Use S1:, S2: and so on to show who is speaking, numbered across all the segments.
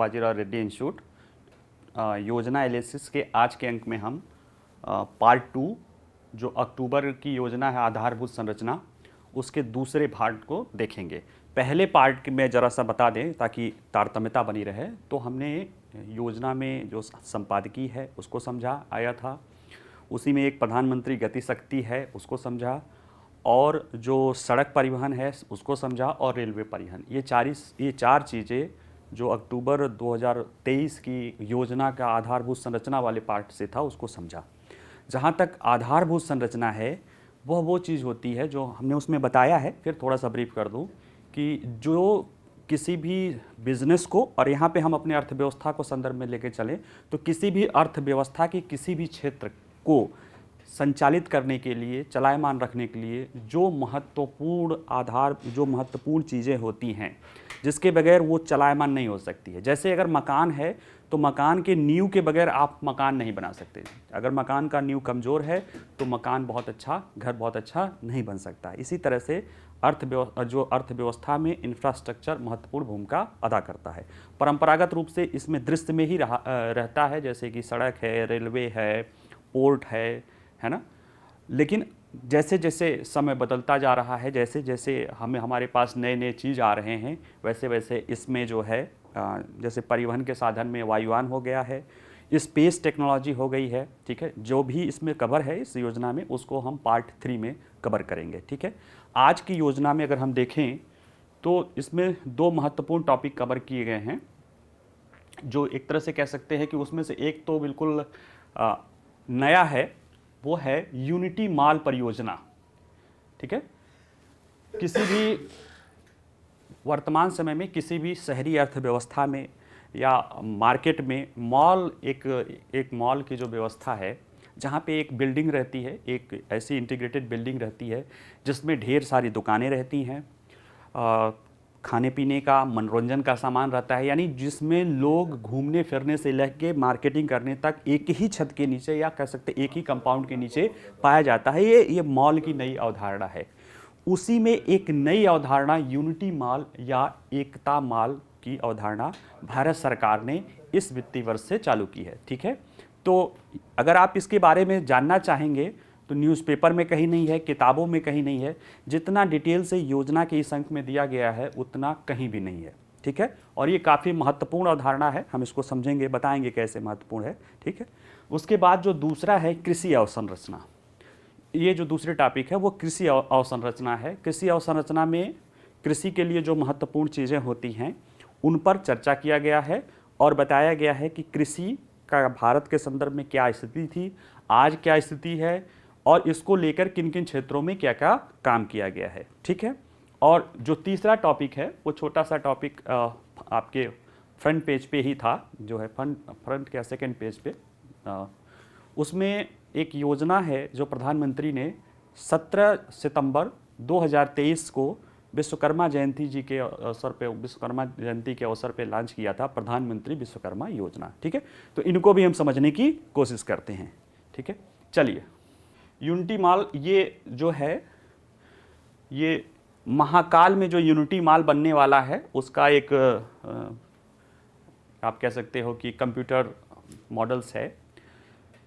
S1: Bajirao Reddy institute योजना analysis के आज के अंक में हम पार्ट 2 जो अक्टूबर की योजना है आधारभूत संरचना उसके दूसरे भाग को देखेंगे। पहले पार्ट में ज़रा सा बता दें ताकि तारतम्यता बनी रहे, तो हमने योजना में जो संपादकीय है उसको समझा आया था, उसी में एक प्रधानमंत्री गति शक्ति है उसको समझा, और जो सड़क परिवहन है उसको समझा, और रेलवे परिवहन। ये चार चीज़ें जो अक्टूबर 2023 की योजना का आधारभूत संरचना वाले पार्ट से था उसको समझा। जहाँ तक आधारभूत संरचना है वह वो चीज़ होती है जो हमने उसमें बताया है, फिर थोड़ा सा ब्रीफ कर दूँ कि जो किसी भी बिजनेस को, और यहाँ पे हम अपने अर्थव्यवस्था को संदर्भ में लेके चलें तो किसी भी अर्थव्यवस्था के किसी भी क्षेत्र को संचालित करने के लिए, चलायमान रखने के लिए जो महत्वपूर्ण चीज़ें होती हैं जिसके बगैर वो चलायमान नहीं हो सकती है। जैसे अगर मकान है तो मकान के नींव के बगैर आप मकान नहीं बना सकते। अगर मकान का नींव कमज़ोर है तो मकान बहुत अच्छा, घर बहुत अच्छा नहीं बन सकता। इसी तरह से अर्थव्यवस्था में इंफ्रास्ट्रक्चर महत्वपूर्ण भूमिका अदा करता है। परंपरागत रूप से इसमें दृश्य में ही रहता है, जैसे कि सड़क है, रेलवे है, पोर्ट है ना। लेकिन जैसे जैसे समय बदलता जा रहा है, जैसे जैसे हमारे पास नए नए चीज़ आ रहे हैं, वैसे वैसे इसमें जो है जैसे परिवहन के साधन में वायुयान हो गया है, स्पेस टेक्नोलॉजी हो गई है, ठीक है। जो भी इसमें कवर है इस योजना में उसको हम पार्ट 3 में कवर करेंगे, ठीक है। आज की योजना में अगर हम देखें तो इसमें दो महत्वपूर्ण टॉपिक कवर किए गए हैं, जो एक तरह से कह सकते हैं कि उसमें से एक तो बिल्कुल नया है, वो है यूनिटी मॉल परियोजना, ठीक है। किसी भी वर्तमान समय में किसी भी शहरी अर्थव्यवस्था में या मार्केट में मॉल एक मॉल की जो व्यवस्था है, जहाँ पे एक बिल्डिंग रहती है, एक ऐसी इंटीग्रेटेड बिल्डिंग रहती है जिसमें ढेर सारी दुकानें रहती हैं, खाने पीने का, मनोरंजन का सामान रहता है, यानी जिसमें लोग घूमने फिरने से लेके मार्केटिंग करने तक एक ही छत के नीचे या कह सकते एक ही कंपाउंड के नीचे पाया जाता है। ये मॉल की नई अवधारणा है। उसी में एक नई अवधारणा यूनिटी मॉल या एकता मॉल की अवधारणा भारत सरकार ने इस वित्तीय वर्ष से चालू की है, ठीक है। तो अगर आप इसके बारे में जानना चाहेंगे तो न्यूज़पेपर में कहीं नहीं है, किताबों में कहीं नहीं है, जितना डिटेल से योजना के इस अंक में दिया गया है उतना कहीं भी नहीं है, ठीक है। और ये काफ़ी महत्वपूर्ण अवधारणा है, हम इसको समझेंगे, बताएंगे कैसे महत्वपूर्ण है, ठीक है। उसके बाद जो दूसरा है कृषि अवसंरचना, ये जो दूसरे टॉपिक है वो कृषि अवसंरचना है। कृषि अवसंरचना में कृषि के लिए जो महत्वपूर्ण चीज़ें होती हैं उन पर चर्चा किया गया है और बताया गया है कि कृषि का भारत के संदर्भ में क्या स्थिति थी, आज क्या स्थिति है, और इसको लेकर किन किन क्षेत्रों में क्या क्या काम किया गया है, ठीक है। और जो तीसरा टॉपिक है वो छोटा सा टॉपिक आपके फ्रंट पेज पे ही था, जो है फ्रंट के सेकंड पेज पे, उसमें एक योजना है जो प्रधानमंत्री ने 17 सितंबर 2023 को विश्वकर्मा जयंती के अवसर पे लॉन्च किया था, प्रधानमंत्री विश्वकर्मा योजना, ठीक है। तो इनको भी हम समझने की कोशिश करते हैं, ठीक है। चलिए, यूनिटी मॉल ये जो है, ये महाकाल में जो यूनिटी मॉल बनने वाला है उसका एक आप कह सकते हो कि कंप्यूटर मॉडल्स है।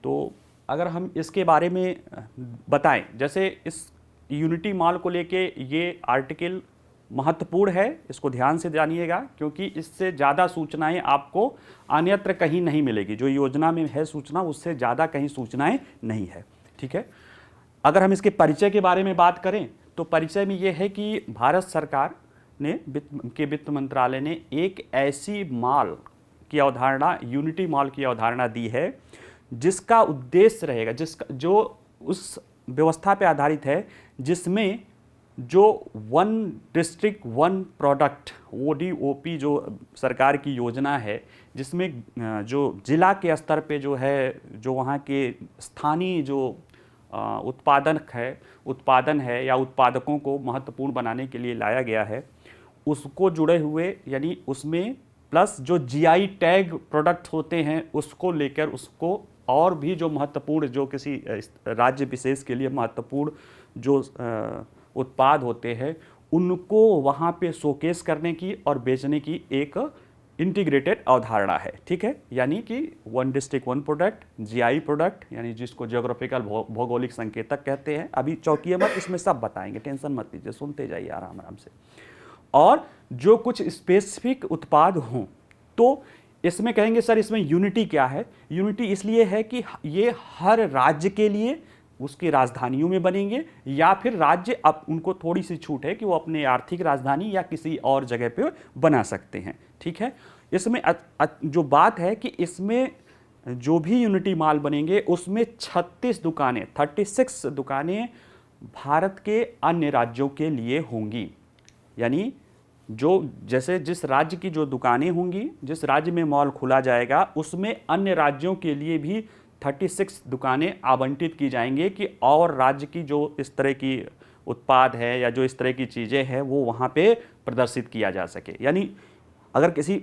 S1: तो अगर हम इसके बारे में बताएं, जैसे इस यूनिटी मॉल को लेके ये आर्टिकल महत्वपूर्ण है, इसको ध्यान से जानिएगा, क्योंकि इससे ज़्यादा सूचनाएं आपको अन्यत्र कहीं नहीं मिलेगी। जो योजना में है सूचना उससे ज़्यादा कहीं सूचनाएं नहीं है, ठीक है। अगर हम इसके परिचय के बारे में बात करें तो परिचय में ये है कि भारत सरकार ने वित्त मंत्रालय ने एक ऐसी मॉल की अवधारणा, यूनिटी मॉल की अवधारणा दी है जिसका उद्देश्य रहेगा, जो उस व्यवस्था पे आधारित है जिसमें जो one district one product ODOP जो सरकार की योजना है, जिसमें जो जिला के स्तर पे जो है, जो वहाँ के स्थानीय जो उत्पादन है या उत्पादकों को महत्वपूर्ण बनाने के लिए लाया गया है, उसको जुड़े हुए, यानी उसमें प्लस जो GI टैग प्रोडक्ट होते हैं उसको लेकर उसको और भी जो महत्वपूर्ण, जो किसी राज्य विशेष के लिए महत्वपूर्ण जो उत्पाद होते हैं उनको वहाँ पे शोकेस करने की और बेचने की एक इंटीग्रेटेड अवधारणा है, ठीक है। यानी कि one district one product, GI product, यानी जिसको ज्योग्राफिकल भौगोलिक संकेतक कहते हैं। अभी चौंकिए मत, इसमें सब बताएंगे, टेंशन मत लीजिए, सुनते जाइए आराम आराम से। और जो कुछ स्पेसिफिक उत्पाद हों तो इसमें कहेंगे सर इसमें यूनिटी क्या है। यूनिटी इसलिए है कि ये हर राज्य के लिए उसकी राजधानियों में बनेंगे, या फिर राज्य अब उनको थोड़ी सी छूट है कि वो अपने आर्थिक राजधानी या किसी और जगह पे बना सकते हैं, ठीक है। इसमें जो बात है कि इसमें जो भी यूनिटी मॉल बनेंगे उसमें 36 दुकानें भारत के अन्य राज्यों के लिए होंगी। यानी जो जैसे जिस राज्य की जो दुकानें होंगी, जिस राज्य में मॉल खुला जाएगा, उसमें अन्य राज्यों के लिए भी 36 दुकानें आवंटित की जाएंगी कि और राज्य की जो इस तरह की उत्पाद है या जो इस तरह की चीज़ें हैं वो वहाँ पे प्रदर्शित किया जा सके। यानी अगर किसी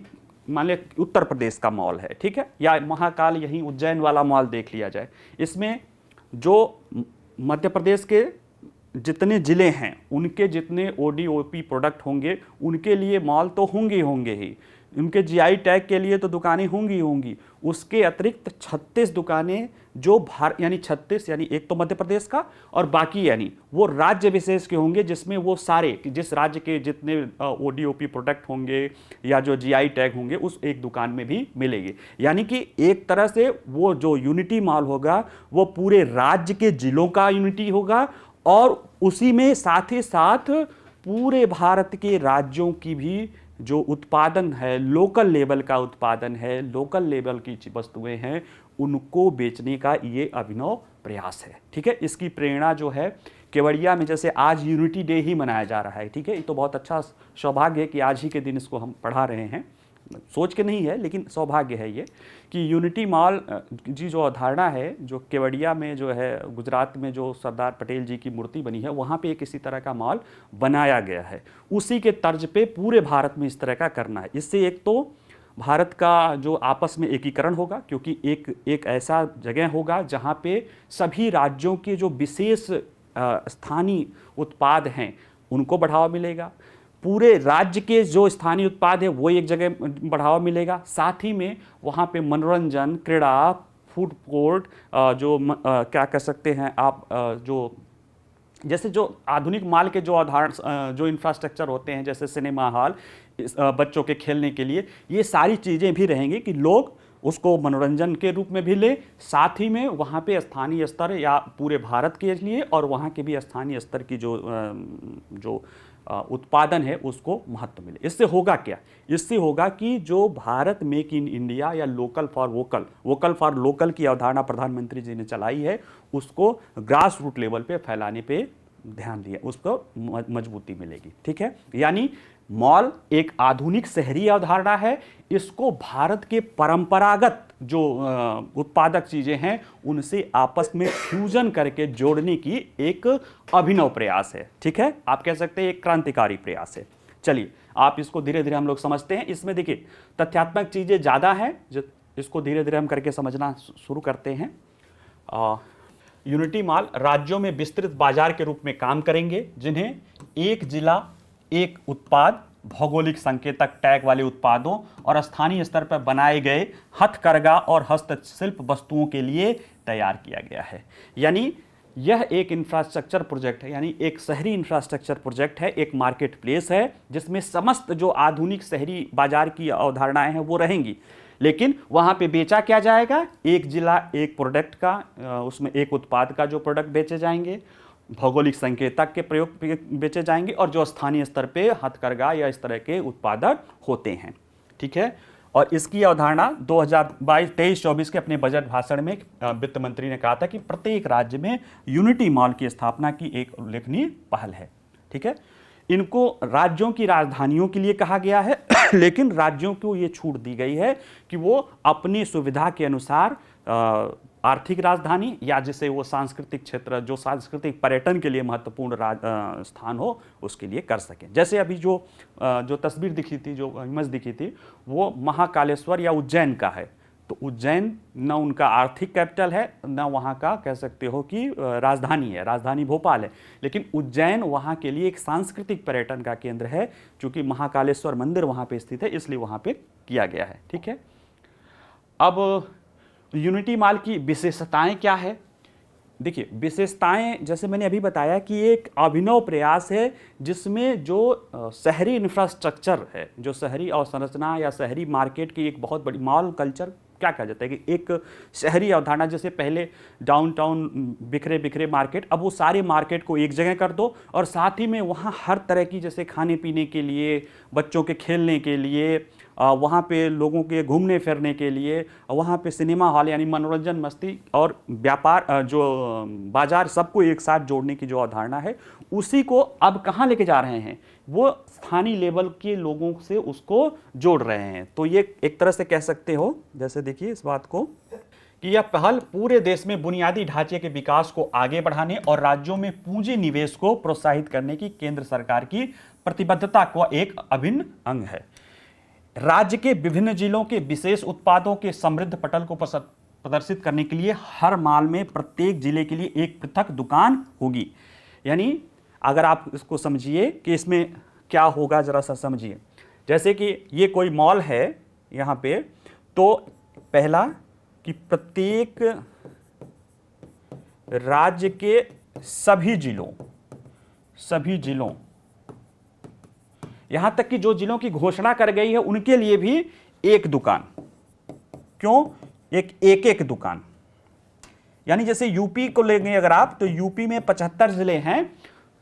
S1: मान लिया उत्तर प्रदेश का मॉल है, ठीक है, या महाकाल यहीं उज्जैन वाला मॉल देख लिया जाए, इसमें जो मध्य प्रदेश के जितने ज़िले हैं उनके जितने ओडीओपी प्रोडक्ट होंगे उनके लिए मॉल तो होंगे ही, उनके जीआई टैग के लिए तो दुकानें होंगी। उसके अतिरिक्त 36 दुकानें जो यानी 36 यानी एक तो मध्य प्रदेश का और बाकी यानी वो राज्य विशेष के होंगे, जिसमें वो सारे जिस राज्य के जितने ओडीओपी प्रोडक्ट होंगे या जो जीआई टैग होंगे उस एक दुकान में भी मिलेगी। यानी कि एक तरह से वो जो यूनिटी मॉल होगा वो पूरे राज्य के जिलों का यूनिटी होगा और उसी में साथ ही साथ पूरे भारत के राज्यों की भी जो उत्पादन है, लोकल लेवल का उत्पादन है, लोकल लेवल की वस्तुएं हैं, उनको बेचने का ये अभिनव प्रयास है, ठीक है। इसकी प्रेरणा जो है केवड़िया में जैसे आज यूनिटी डे ही मनाया जा रहा है, ठीक है। ये तो बहुत अच्छा सौभाग्य है कि आज ही के दिन इसको हम पढ़ा रहे हैं, सोच के नहीं है लेकिन सौभाग्य है ये कि यूनिटी मॉल जी जो अवधारणा है, जो केवड़िया में जो है गुजरात में जो सरदार पटेल जी की मूर्ति बनी है वहाँ पे एक इसी तरह का मॉल बनाया गया है। उसी के तर्ज पे पूरे भारत में इस तरह का करना है। इससे एक तो भारत का जो आपस में एकीकरण होगा, क्योंकि एक ऐसा जगह होगा जहाँ पे सभी राज्यों के जो विशेष स्थानीय उत्पाद हैं उनको बढ़ावा मिलेगा, पूरे राज्य के जो स्थानीय उत्पाद है वो एक जगह बढ़ावा मिलेगा, साथ ही में वहाँ पे मनोरंजन, क्रीड़ा, फूड कोर्ट, क्या कह सकते हैं आप, जो जैसे जो आधुनिक माल के जो जो इंफ्रास्ट्रक्चर होते हैं जैसे सिनेमा हॉल, बच्चों के खेलने के लिए, ये सारी चीज़ें भी रहेंगी कि लोग उसको मनोरंजन के रूप में भी ले, साथ ही में वहाँ पे स्थानीय स्तर या पूरे भारत के लिए और वहाँ के भी स्थानीय स्तर की जो उत्पादन है उसको महत्व मिले। इससे होगा क्या? इससे होगा कि जो भारत मेक इन इंडिया या लोकल फॉर लोकल की अवधारणा प्रधानमंत्री जी ने चलाई है, उसको ग्रास रूट लेवल पे फैलाने पे ध्यान दिया, उसको मजबूती मिलेगी, ठीक है। यानी मॉल एक आधुनिक शहरी अवधारणा है, इसको भारत के परंपरागत जो उत्पादक चीज़ें हैं उनसे आपस में फ्यूजन करके जोड़ने की एक अभिनव प्रयास है, ठीक है। आप कह सकते हैं एक क्रांतिकारी प्रयास है। चलिए आप इसको धीरे धीरे हम लोग समझते हैं। इसमें देखिए तथ्यात्मक चीज़ें ज़्यादा हैं, जो इसको धीरे धीरे हम करके समझना शुरू करते हैं। यूनिटी मॉल राज्यों में विस्तृत बाजार के रूप में काम करेंगे, जिन्हें एक जिला एक उत्पाद, भौगोलिक संकेतक टैग वाले उत्पादों और स्थानीय स्तर पर बनाए गए हथकरघा और हस्तशिल्प वस्तुओं के लिए तैयार किया गया है। यानी यह एक इंफ्रास्ट्रक्चर प्रोजेक्ट है, यानी एक शहरी इंफ्रास्ट्रक्चर प्रोजेक्ट है, एक मार्केट प्लेस है जिसमें समस्त जो आधुनिक शहरी बाजार की अवधारणाएं हैं वो रहेंगी, लेकिन वहां पे बेचा क्या जाएगा? एक जिला एक प्रोडक्ट का, उसमें एक उत्पाद का जो प्रोडक्ट बेचे जाएंगे, भौगोलिक संकेतक के प्रयोग बेचे जाएंगे और जो स्थानीय स्तर पे हथकरघा या इस तरह के उत्पादक होते हैं, ठीक है। और इसकी अवधारणा 2023-24 के अपने बजट भाषण में वित्त मंत्री ने कहा था कि प्रत्येक राज्य में यूनिटी मॉल की स्थापना की एक उल्लेखनीय पहल है, ठीक है। इनको राज्यों की राजधानियों के लिए कहा गया है लेकिन राज्यों को ये छूट दी गई है कि वो अपनी सुविधा के अनुसार आर्थिक राजधानी या जिसे वो सांस्कृतिक क्षेत्र, जो सांस्कृतिक पर्यटन के लिए महत्वपूर्ण स्थान हो, उसके लिए कर सकें। जैसे अभी जो तस्वीर दिखी थी, जो इमेज दिखी थी, वो महाकालेश्वर या उज्जैन का है। तो उज्जैन न उनका आर्थिक कैपिटल है, न वहाँ का कह सकते हो कि राजधानी है, राजधानी भोपाल है, लेकिन उज्जैन वहाँ के लिए एक सांस्कृतिक पर्यटन का केंद्र है। चूँकि महाकालेश्वर मंदिर वहाँ पे स्थित है, इसलिए वहाँ पे किया गया है। ठीक है, अब यूनिटी माल की विशेषताएं क्या है? देखिए, विशेषताएं जैसे मैंने अभी बताया कि एक अभिनव प्रयास है जिसमें जो शहरी इंफ्रास्ट्रक्चर है, जो शहरी अवसंरचना या शहरी मार्केट की एक बहुत बड़ी मॉल कल्चर क्या कहा जाता है कि एक शहरी अवधारणा, जैसे पहले डाउनटाउन बिखरे बिखरे मार्केट, अब वो सारे मार्केट को एक जगह कर दो और साथ ही में वहाँ हर तरह की, जैसे खाने पीने के लिए, बच्चों के खेलने के लिए, वहाँ पे लोगों के घूमने फिरने के लिए, वहाँ पे सिनेमा हॉल यानी मनोरंजन, मस्ती और व्यापार, जो बाजार, सबको एक साथ जोड़ने की जो अवधारणा है, उसी को अब कहाँ लेके जा रहे हैं? वो स्थानीय लेवल के लोगों से उसको जोड़ रहे हैं। तो ये एक तरह से कह सकते हो, जैसे देखिए इस बात को, कि यह पहल पूरे देश में बुनियादी ढांचे के विकास को आगे बढ़ाने और राज्यों में पूंजी निवेश को प्रोत्साहित करने की केंद्र सरकार की प्रतिबद्धता का एक अभिन्न अंग है। राज्य के विभिन्न जिलों के विशेष उत्पादों के समृद्ध पटल को प्रदर्शित करने के लिए हर माल में प्रत्येक जिले के लिए एक पृथक दुकान होगी। यानी अगर आप इसको समझिए कि इसमें क्या होगा, जरा सा समझिए। जैसे कि ये कोई मॉल है यहाँ पे, तो पहला कि प्रत्येक राज्य के सभी जिलों, यहां तक कि जो जिलों की घोषणा कर गई है उनके लिए भी एक दुकान। क्यों? एक दुकान। यानी जैसे यूपी को लेंगे अगर आप, तो यूपी में 75 जिले हैं,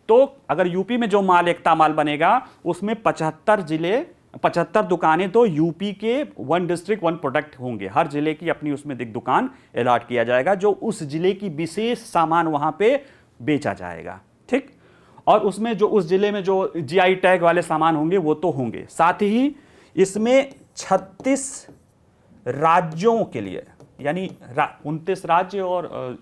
S1: तो अगर यूपी में जो माल एकता माल बनेगा उसमें 75 दुकानें तो यूपी के 1 डिस्ट्रिक्ट 1 प्रोडक्ट होंगे। हर जिले की अपनी उसमें दुकान अलॉट किया जाएगा, जो उस जिले की विशेष सामान वहां पे बेचा जाएगा। ठीक, और उसमें जो उस जिले में जो जीआई टैग वाले सामान होंगे वो तो होंगे। साथ ही इसमें 36 राज्यों के लिए, यानी 29 राज्य और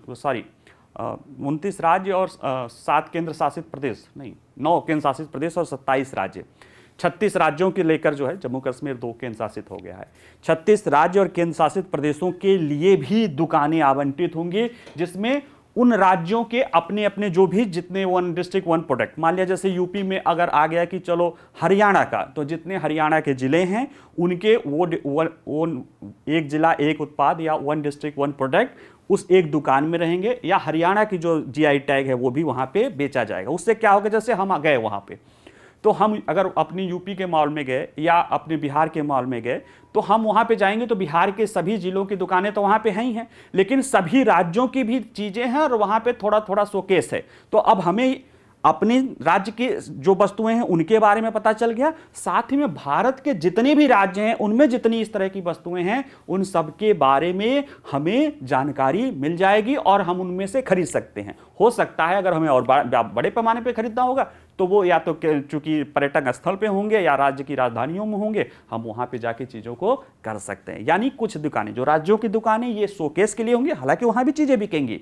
S1: 29 राज्य और 7 केंद्र शासित प्रदेश, नहीं 9 केंद्र शासित प्रदेश और 27 राज्य, 36 राज्यों के लेकर जो है, जम्मू कश्मीर 2 केंद्र शासित हो गया है, 36 राज्य और केंद्र शासित प्रदेशों के लिए भी दुकानें आवंटित होंगी, जिसमें उन राज्यों के अपने अपने जो भी जितने 1 डिस्ट्रिक्ट 1 प्रोडक्ट, मान लिया जैसे यूपी में अगर आ गया कि चलो हरियाणा का, तो जितने हरियाणा के जिले हैं उनके वो एक जिला एक उत्पाद या 1 डिस्ट्रिक्ट 1 प्रोडक्ट उस एक दुकान में रहेंगे, या हरियाणा की जो जीआई टैग है वो भी वहां पे बेचा जाएगा। उससे क्या होगा, जैसे हम गए वहां पे, तो हम अगर अपनी यूपी के मॉल में गए या अपने बिहार के मॉल में गए, तो हम वहाँ पे जाएंगे तो बिहार के सभी जिलों की दुकानें तो वहाँ पे हैं ही हैं, लेकिन सभी राज्यों की भी चीज़ें हैं और वहाँ पे थोड़ा थोड़ा शोकेस है। तो अब हमें अपने राज्य की जो वस्तुएं हैं उनके बारे में पता चल गया, साथ ही में भारत के जितने भी राज्य हैं उनमें जितनी इस तरह की वस्तुएं हैं उन सब के बारे में हमें जानकारी मिल जाएगी और हम उनमें से खरीद सकते हैं। हो सकता है अगर हमें और बड़े पैमाने पे खरीदना होगा तो वो या तो चूंकि पर्यटक स्थल पे होंगे या राज्य की राजधानियों में होंगे, हम वहां पे जाके चीजों को कर सकते हैं। यानी कुछ दुकानें, जो राज्यों की दुकानें, ये शोकेस के लिए होंगी, हालांकि वहां भी चीजें बिकेंगी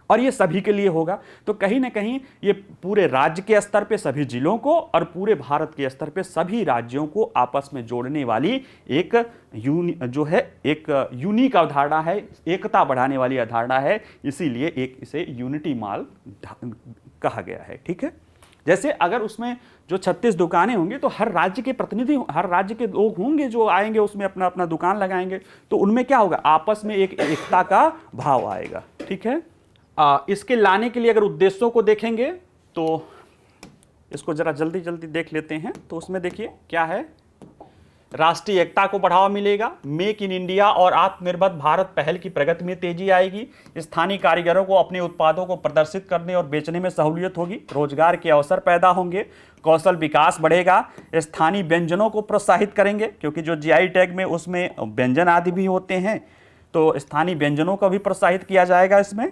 S1: और ये सभी के लिए होगा। तो कहीं ना कहीं ये पूरे राज्य के स्तर पे सभी जिलों को और पूरे भारत के स्तर पे सभी राज्यों को आपस में जोड़ने वाली एक यूनिक अवधारणा है, एकता बढ़ाने वाली अवधारणा है, इसीलिए इसे यूनिटी मॉल कहा गया है। ठीक है, जैसे अगर उसमें जो 36 दुकानें होंगी तो हर राज्य के प्रतिनिधि, हर राज्य के लोग होंगे जो आएंगे, उसमें अपना अपना दुकान लगाएंगे, तो उनमें क्या होगा, आपस में एक एकता का भाव आएगा। ठीक है, इसके लाने के लिए अगर उद्देश्यों को देखेंगे तो इसको जरा जल्दी जल्दी देख लेते हैं। तो उसमें देखिए क्या है, राष्ट्रीय एकता को बढ़ावा मिलेगा, मेक इन इंडिया और आत्मनिर्भर भारत पहल की प्रगति में तेजी आएगी, स्थानीय कारीगरों को अपने उत्पादों को प्रदर्शित करने और बेचने में सहूलियत होगी, रोजगार के अवसर पैदा होंगे, कौशल विकास बढ़ेगा, स्थानीय व्यंजनों को प्रोत्साहित करेंगे, क्योंकि जो जीआई टैग में उसमें व्यंजन आदि भी होते हैं, तो स्थानीय व्यंजनों को भी प्रोत्साहित किया जाएगा। इसमें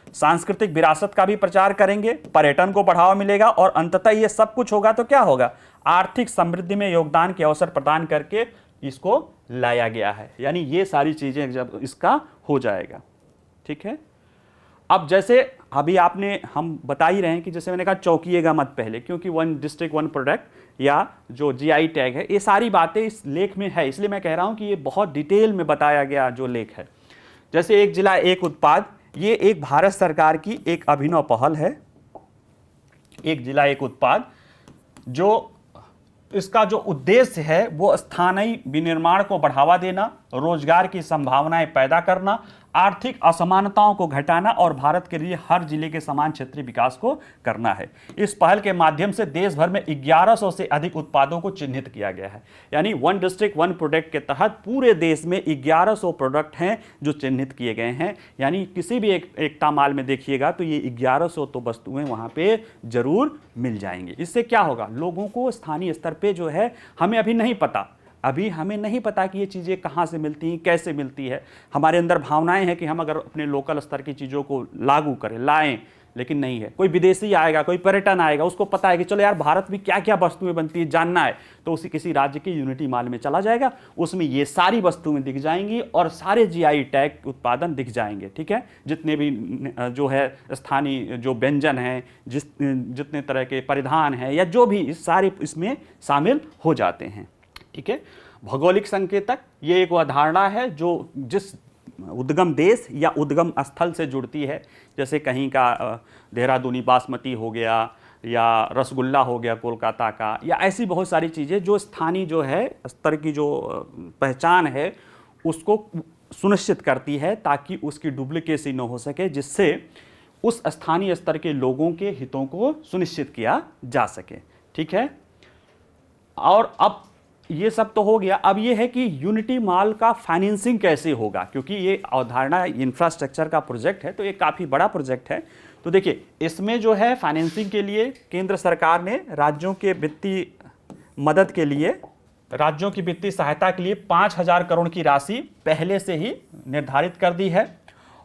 S1: सांस्कृतिक विरासत का भी प्रचार करेंगे, पर्यटन को बढ़ावा मिलेगा और अंततः ये सब कुछ होगा तो क्या होगा, आर्थिक समृद्धि में योगदान के अवसर प्रदान करके इसको लाया गया है। यानी ये सारी चीजें जब इसका हो जाएगा। ठीक है, अब जैसे अभी हम बता ही रहे हैं कि जैसे मैंने कहा चौंकिएगा मत पहले, क्योंकि 1 डिस्ट्रिक्ट 1 प्रोडक्ट या जो जीआई टैग है, ये सारी बातें इस लेख में है, इसलिए मैं कह रहा हूं कि ये बहुत डिटेल में बताया गया जो लेख है। जैसे एक जिला एक उत्पाद, ये एक भारत सरकार की एक अभिनव पहल है, एक जिला एक उत्पाद, जो इसका जो उद्देश्य है वो स्थानीय विनिर्माण को बढ़ावा देना, रोजगार की संभावनाएं पैदा करना, आर्थिक असमानताओं को घटाना और भारत के लिए हर जिले के समान क्षेत्रीय विकास को करना है। इस पहल के माध्यम से देश भर में 1100 से अधिक उत्पादों को चिन्हित किया गया है। यानी वन डिस्ट्रिक्ट वन प्रोडक्ट के तहत पूरे देश में 1100 प्रोडक्ट हैं जो चिन्हित किए गए हैं। यानी किसी भी एकता माल में देखिएगा तो ये 1100 तो वस्तुएं वहां पे जरूर मिल जाएंगी। इससे क्या होगा, लोगों को स्थानीय स्तर पे जो है, हमें अभी नहीं पता कि ये चीज़ें कहाँ से मिलती हैं, कैसे मिलती है। हमारे अंदर भावनाएं हैं कि हम अगर अपने लोकल स्तर की चीज़ों को लागू करें, लाएं, लेकिन नहीं है। कोई विदेशी आएगा, कोई पर्यटन आएगा, उसको पता है कि चलो यार भारत में क्या क्या वस्तुएं बनती है जानना है, तो उसी किसी राज्य की यूनिटी माल में चला जाएगा, उसमें ये सारी वस्तुएं दिख जाएंगी और सारे जीआई टैग उत्पादन दिख जाएंगे। ठीक है, जितने भी जो है स्थानीय जो व्यंजन हैं, जितने तरह के परिधान हैं या जो भी सारे इसमें शामिल हो जाते हैं। ठीक है, भौगोलिक संकेतक ये एक अवधारणा है जो जिस उद्गम देश या उद्गम स्थल से जुड़ती है। जैसे कहीं का देहरादूनी बासमती हो गया या रसगुल्ला हो गया कोलकाता का, या ऐसी बहुत सारी चीज़ें जो स्थानीय जो है स्तर की जो पहचान है उसको सुनिश्चित करती है, ताकि उसकी डुप्लीकेसी न हो सके, जिससे उस स्थानीय स्तर के लोगों के हितों को सुनिश्चित किया जा सके। ठीक है, और अब ये सब तो हो गया। अब ये है कि यूनिटी माल का फाइनेंसिंग कैसे होगा, क्योंकि ये अवधारणा इंफ्रास्ट्रक्चर का प्रोजेक्ट है, तो ये काफ़ी बड़ा प्रोजेक्ट है। तो देखिए, इसमें जो है फाइनेंसिंग के लिए केंद्र सरकार ने राज्यों के वित्तीय मदद के लिए, राज्यों की वित्तीय सहायता के लिए 5,000 करोड़ की राशि पहले से ही निर्धारित कर दी है।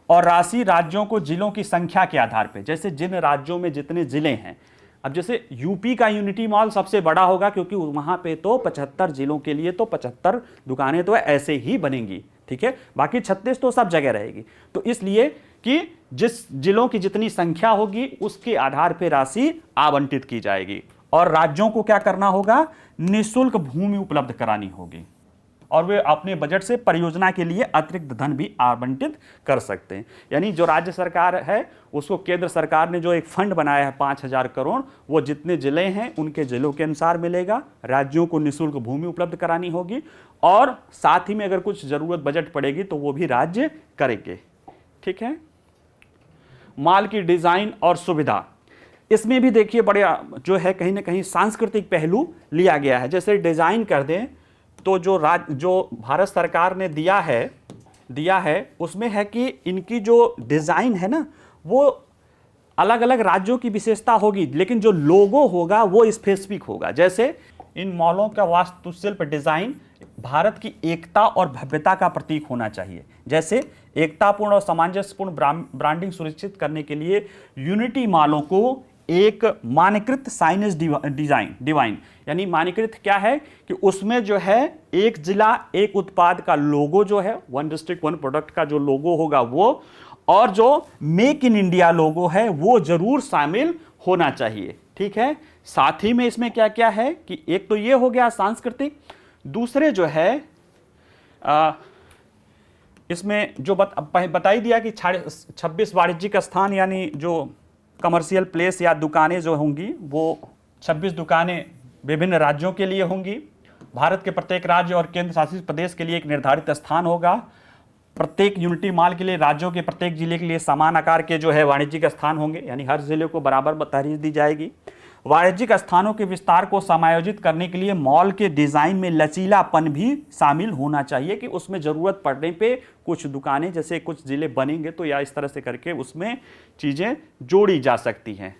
S1: और राशि राज्यों को जिलों की संख्या के आधार पर, जैसे जिन राज्यों में जितने जिले हैं, अब जैसे यूपी का यूनिटी मॉल सबसे बड़ा होगा क्योंकि वहाँ पे तो 75 जिलों के लिए तो 75 दुकानें तो ऐसे ही बनेंगी। ठीक है, बाकी 36 तो सब जगह रहेगी। तो इसलिए कि जिस जिलों की जितनी संख्या होगी उसके आधार पर राशि आवंटित की जाएगी और राज्यों को क्या करना होगा, निःशुल्क भूमि उपलब्ध करानी होगी और वे अपने बजट से परियोजना के लिए अतिरिक्त धन भी आवंटित कर सकते हैं। यानी जो राज्य सरकार है उसको केंद्र सरकार ने जो एक फंड बनाया है 5,000 करोड़, वो जितने जिले हैं उनके जिलों के अनुसार मिलेगा। राज्यों को निःशुल्क भूमि उपलब्ध करानी होगी और साथ ही में अगर कुछ जरूरत बजट पड़ेगी तो वो भी राज्य करेंगे। ठीक है, माल की डिजाइन और सुविधा, इसमें भी देखिए बड़े जो है कहीं ना कहीं सांस्कृतिक पहलू लिया गया है। जैसे डिजाइन कर दें तो जो भारत सरकार ने दिया है उसमें है कि इनकी जो डिज़ाइन है ना वो अलग अलग राज्यों की विशेषता होगी, लेकिन जो लोगो होगा वो स्पेसिफिक होगा। जैसे इन मॉलों का वास्तुशिल्प डिज़ाइन भारत की एकता और भव्यता का प्रतीक होना चाहिए। जैसे एकतापूर्ण और सामंजस्यपूर्ण ब्रांडिंग सुनिश्चित करने के लिए यूनिटी मॉलों को एक मानकीकृत साइनेज डिवाइन, यानी मानकीकृत क्या है कि उसमें जो है एक जिला एक उत्पाद का लोगो जो है, वन डिस्ट्रिक्ट वन प्रोडक्ट का जो लोगो होगा वो, और जो मेक इन इंडिया लोगो है वो जरूर शामिल होना चाहिए। ठीक है, साथ ही में इसमें क्या क्या है कि एक तो ये हो गया सांस्कृतिक, दूसरे जो है इसमें जो बताई दिया कि 26 वाणिज्यिक स्थान यानी जो कमर्शियल प्लेस या दुकानें जो होंगी वो 26 दुकानें विभिन्न राज्यों के लिए होंगी। भारत के प्रत्येक राज्य और केंद्र शासित प्रदेश के लिए एक निर्धारित स्थान होगा। प्रत्येक यूनिटी मॉल के लिए राज्यों के प्रत्येक जिले के लिए समान आकार के जो है वाणिज्यिक स्थान होंगे, यानी हर जिले को बराबर तरजीह दी जाएगी। वाणिज्यिक स्थानों के विस्तार को समायोजित करने के लिए मॉल के डिज़ाइन में लचीलापन भी शामिल होना चाहिए कि उसमें ज़रूरत पड़ने पे कुछ दुकानें, जैसे कुछ ज़िले बनेंगे तो या इस तरह से करके उसमें चीज़ें जोड़ी जा सकती हैं।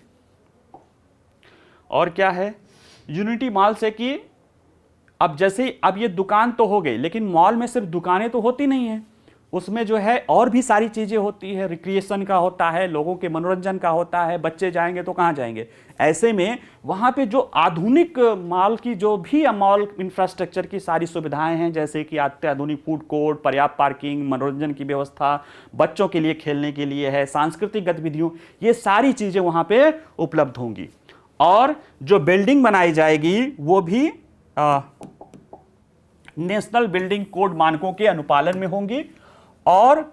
S1: और क्या है यूनिटी मॉल से कि अब जैसे अब ये दुकान तो हो गई, लेकिन मॉल में सिर्फ दुकानें तो होती नहीं हैं, उसमें जो है और भी सारी चीज़ें होती है। रिक्रिएशन का होता है, लोगों के मनोरंजन का होता है, बच्चे जाएंगे तो कहाँ जाएंगे। ऐसे में वहाँ पे जो आधुनिक मॉल की जो भी मॉल इंफ्रास्ट्रक्चर की सारी सुविधाएं हैं, जैसे कि अत्याधुनिक फूड कोर्ट, पर्याप्त पार्किंग, मनोरंजन की व्यवस्था, बच्चों के लिए खेलने के लिए है, सांस्कृतिक गतिविधियों, ये सारी चीज़ें वहाँ पे उपलब्ध होंगी। और जो बिल्डिंग बनाई जाएगी वो भी नेशनल बिल्डिंग कोड मानकों के अनुपालन में होंगी और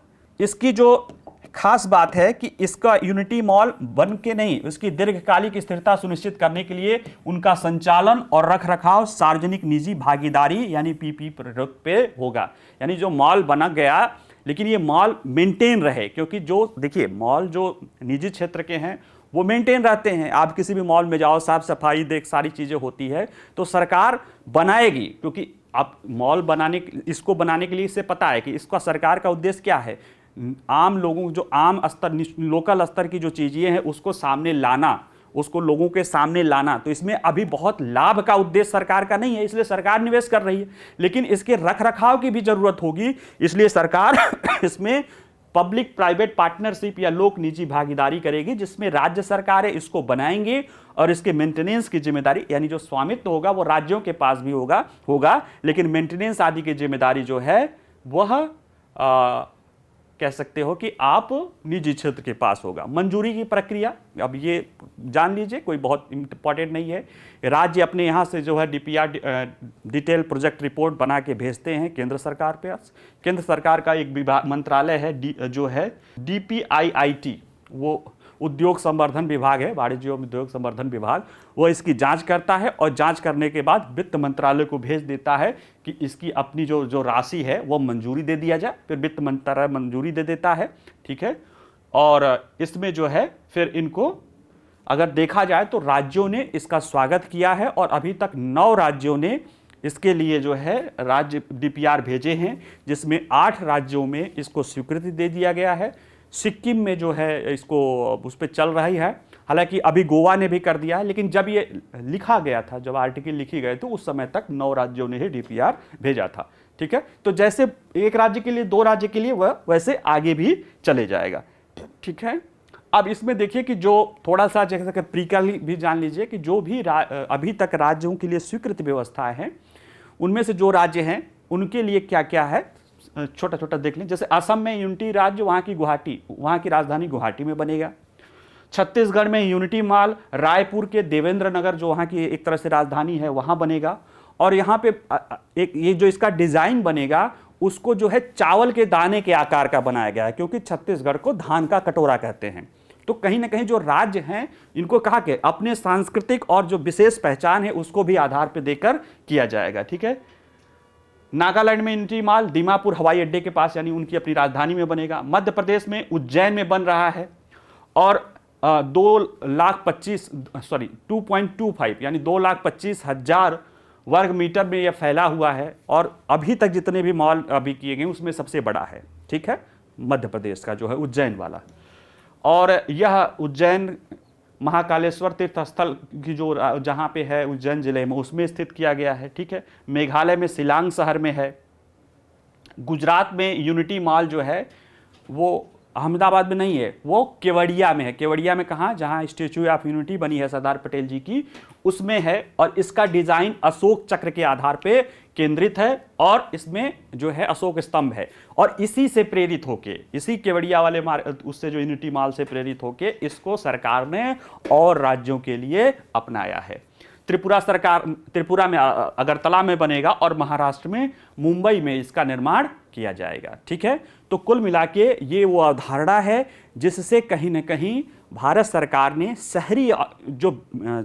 S1: इसकी जो खास बात है कि इसका यूनिटी मॉल बन के नहीं, उसकी दीर्घकालिक स्थिरता सुनिश्चित करने के लिए उनका संचालन और रखरखाव सार्वजनिक निजी भागीदारी यानी पीपी पे होगा। यानी जो मॉल बना गया, लेकिन ये मॉल मेंटेन रहे, क्योंकि जो देखिए मॉल जो निजी क्षेत्र के हैं वो मेंटेन रहते हैं। आप किसी भी मॉल में जाओ, साफ सफाई देख सारी चीज़ें होती है, तो सरकार बनाएगी, क्योंकि आप मॉल इसको बनाने के लिए इससे पता है कि इसका सरकार का उद्देश्य क्या है, आम लोगों जो आम स्तर लोकल स्तर की जो चीज़ें हैं उसको सामने लाना, उसको लोगों के सामने लाना। तो इसमें अभी बहुत लाभ का उद्देश्य सरकार का नहीं है, इसलिए सरकार निवेश कर रही है, लेकिन इसके रखरखाव की भी जरूरत होगी, इसलिए सरकार इसमें पब्लिक प्राइवेट पार्टनरशिप या लोक निजी भागीदारी करेगी, जिसमें राज्य सरकारें इसको बनाएंगे और इसके मेंटेनेंस की जिम्मेदारी यानी जो स्वामित्व होगा वो राज्यों के पास भी होगा, लेकिन मेंटेनेंस आदि की जिम्मेदारी जो है वह कह सकते हो कि आप निजी क्षेत्र के पास होगा। मंजूरी की प्रक्रिया, अब ये जान लीजिए, कोई बहुत इंपॉर्टेंट नहीं है। राज्य अपने यहाँ से जो है डीपीआर डिटेल प्रोजेक्ट रिपोर्ट बना के भेजते हैं केंद्र सरकार पे। केंद्र सरकार का एक विभाग मंत्रालय है जो है DPIIT, वो उद्योग संवर्धन विभाग है, वाणिज्य एवं उद्योग संवर्धन विभाग, वो इसकी जांच करता है और जांच करने के बाद वित्त मंत्रालय को भेज देता है कि इसकी अपनी जो राशि है वो मंजूरी दे दिया जाए। फिर वित्त मंत्रालय मंजूरी दे देता है, ठीक है। और इसमें जो है फिर इनको अगर देखा जाए तो राज्यों ने इसका स्वागत किया है और अभी तक 9 राज्यों ने इसके लिए जो है राज्य DPR भेजे हैं, जिसमें 8 राज्यों में इसको स्वीकृति दे दिया गया है। सिक्किम में जो है इसको उस पर चल रही है, हालांकि अभी गोवा ने भी कर दिया है, लेकिन जब ये लिखा गया था, जब आर्टिकल लिखी गए तो उस समय तक 9 राज्यों ने ही DPR भेजा था, ठीक है। तो जैसे एक राज्य के लिए 2 राज्य के लिए वह वैसे आगे भी चले जाएगा, ठीक है। अब इसमें देखिए कि जो थोड़ा सा जैसे प्रीकल भी जान लीजिए कि जो भी अभी तक राज्यों के लिए स्वीकृत व्यवस्थाएं हैं, उनमें से जो राज्य हैं उनके लिए क्या क्या है छोटा छोटा देख लें। जैसे असम में यूनिटी राज्य, वहाँ की राजधानी गुवाहाटी में बनेगा। छत्तीसगढ़ में यूनिटी मॉल रायपुर के देवेंद्र नगर, जो वहाँ की एक तरह से राजधानी है, वहाँ बनेगा। और यहाँ पे एक ये जो इसका डिज़ाइन बनेगा उसको जो है चावल के दाने के आकार का बनाया गया है, क्योंकि छत्तीसगढ़ को धान का कटोरा कहते हैं। तो कहीं ना कहीं जो राज्य हैं इनको कहा कि अपने सांस्कृतिक और जो विशेष पहचान है उसको भी आधार पर देकर किया जाएगा, ठीक है। नागालैंड में यूनिटी मॉल दीमापुर हवाई अड्डे के पास यानी उनकी अपनी राजधानी में बनेगा। मध्य प्रदेश में उज्जैन में बन रहा है और 2.25 यानी 2,25,000 वर्ग मीटर में यह फैला हुआ है और अभी तक जितने भी मॉल अभी किए गए उसमें सबसे बड़ा है, ठीक है, मध्य प्रदेश का जो है उज्जैन वाला। और यह उज्जैन महाकालेश्वर तीर्थ स्थल की जो जहाँ पे है उज्जैन जिले में उसमें स्थित किया गया है, ठीक है। मेघालय में शिलांग शहर में है। गुजरात में यूनिटी मॉल जो है वो अहमदाबाद में नहीं है, वो केवड़िया में है। केवड़िया में कहाँ, जहाँ स्टेच्यू ऑफ यूनिटी बनी है सरदार पटेल जी की, उसमें है। और इसका डिज़ाइन अशोक चक्र के आधार पे केंद्रित है और इसमें जो है अशोक स्तंभ है। और इसी से प्रेरित होके, इसी केवड़िया वाले उससे जो यूनिटी मॉल से प्रेरित होके इसको सरकार ने और राज्यों के लिए अपनाया है। त्रिपुरा में अगरतला में बनेगा और महाराष्ट्र में मुंबई में इसका निर्माण किया जाएगा, ठीक है। तो कुल मिला के ये वो अवधारणा है जिससे कहीं ना कहीं भारत सरकार ने शहरी जो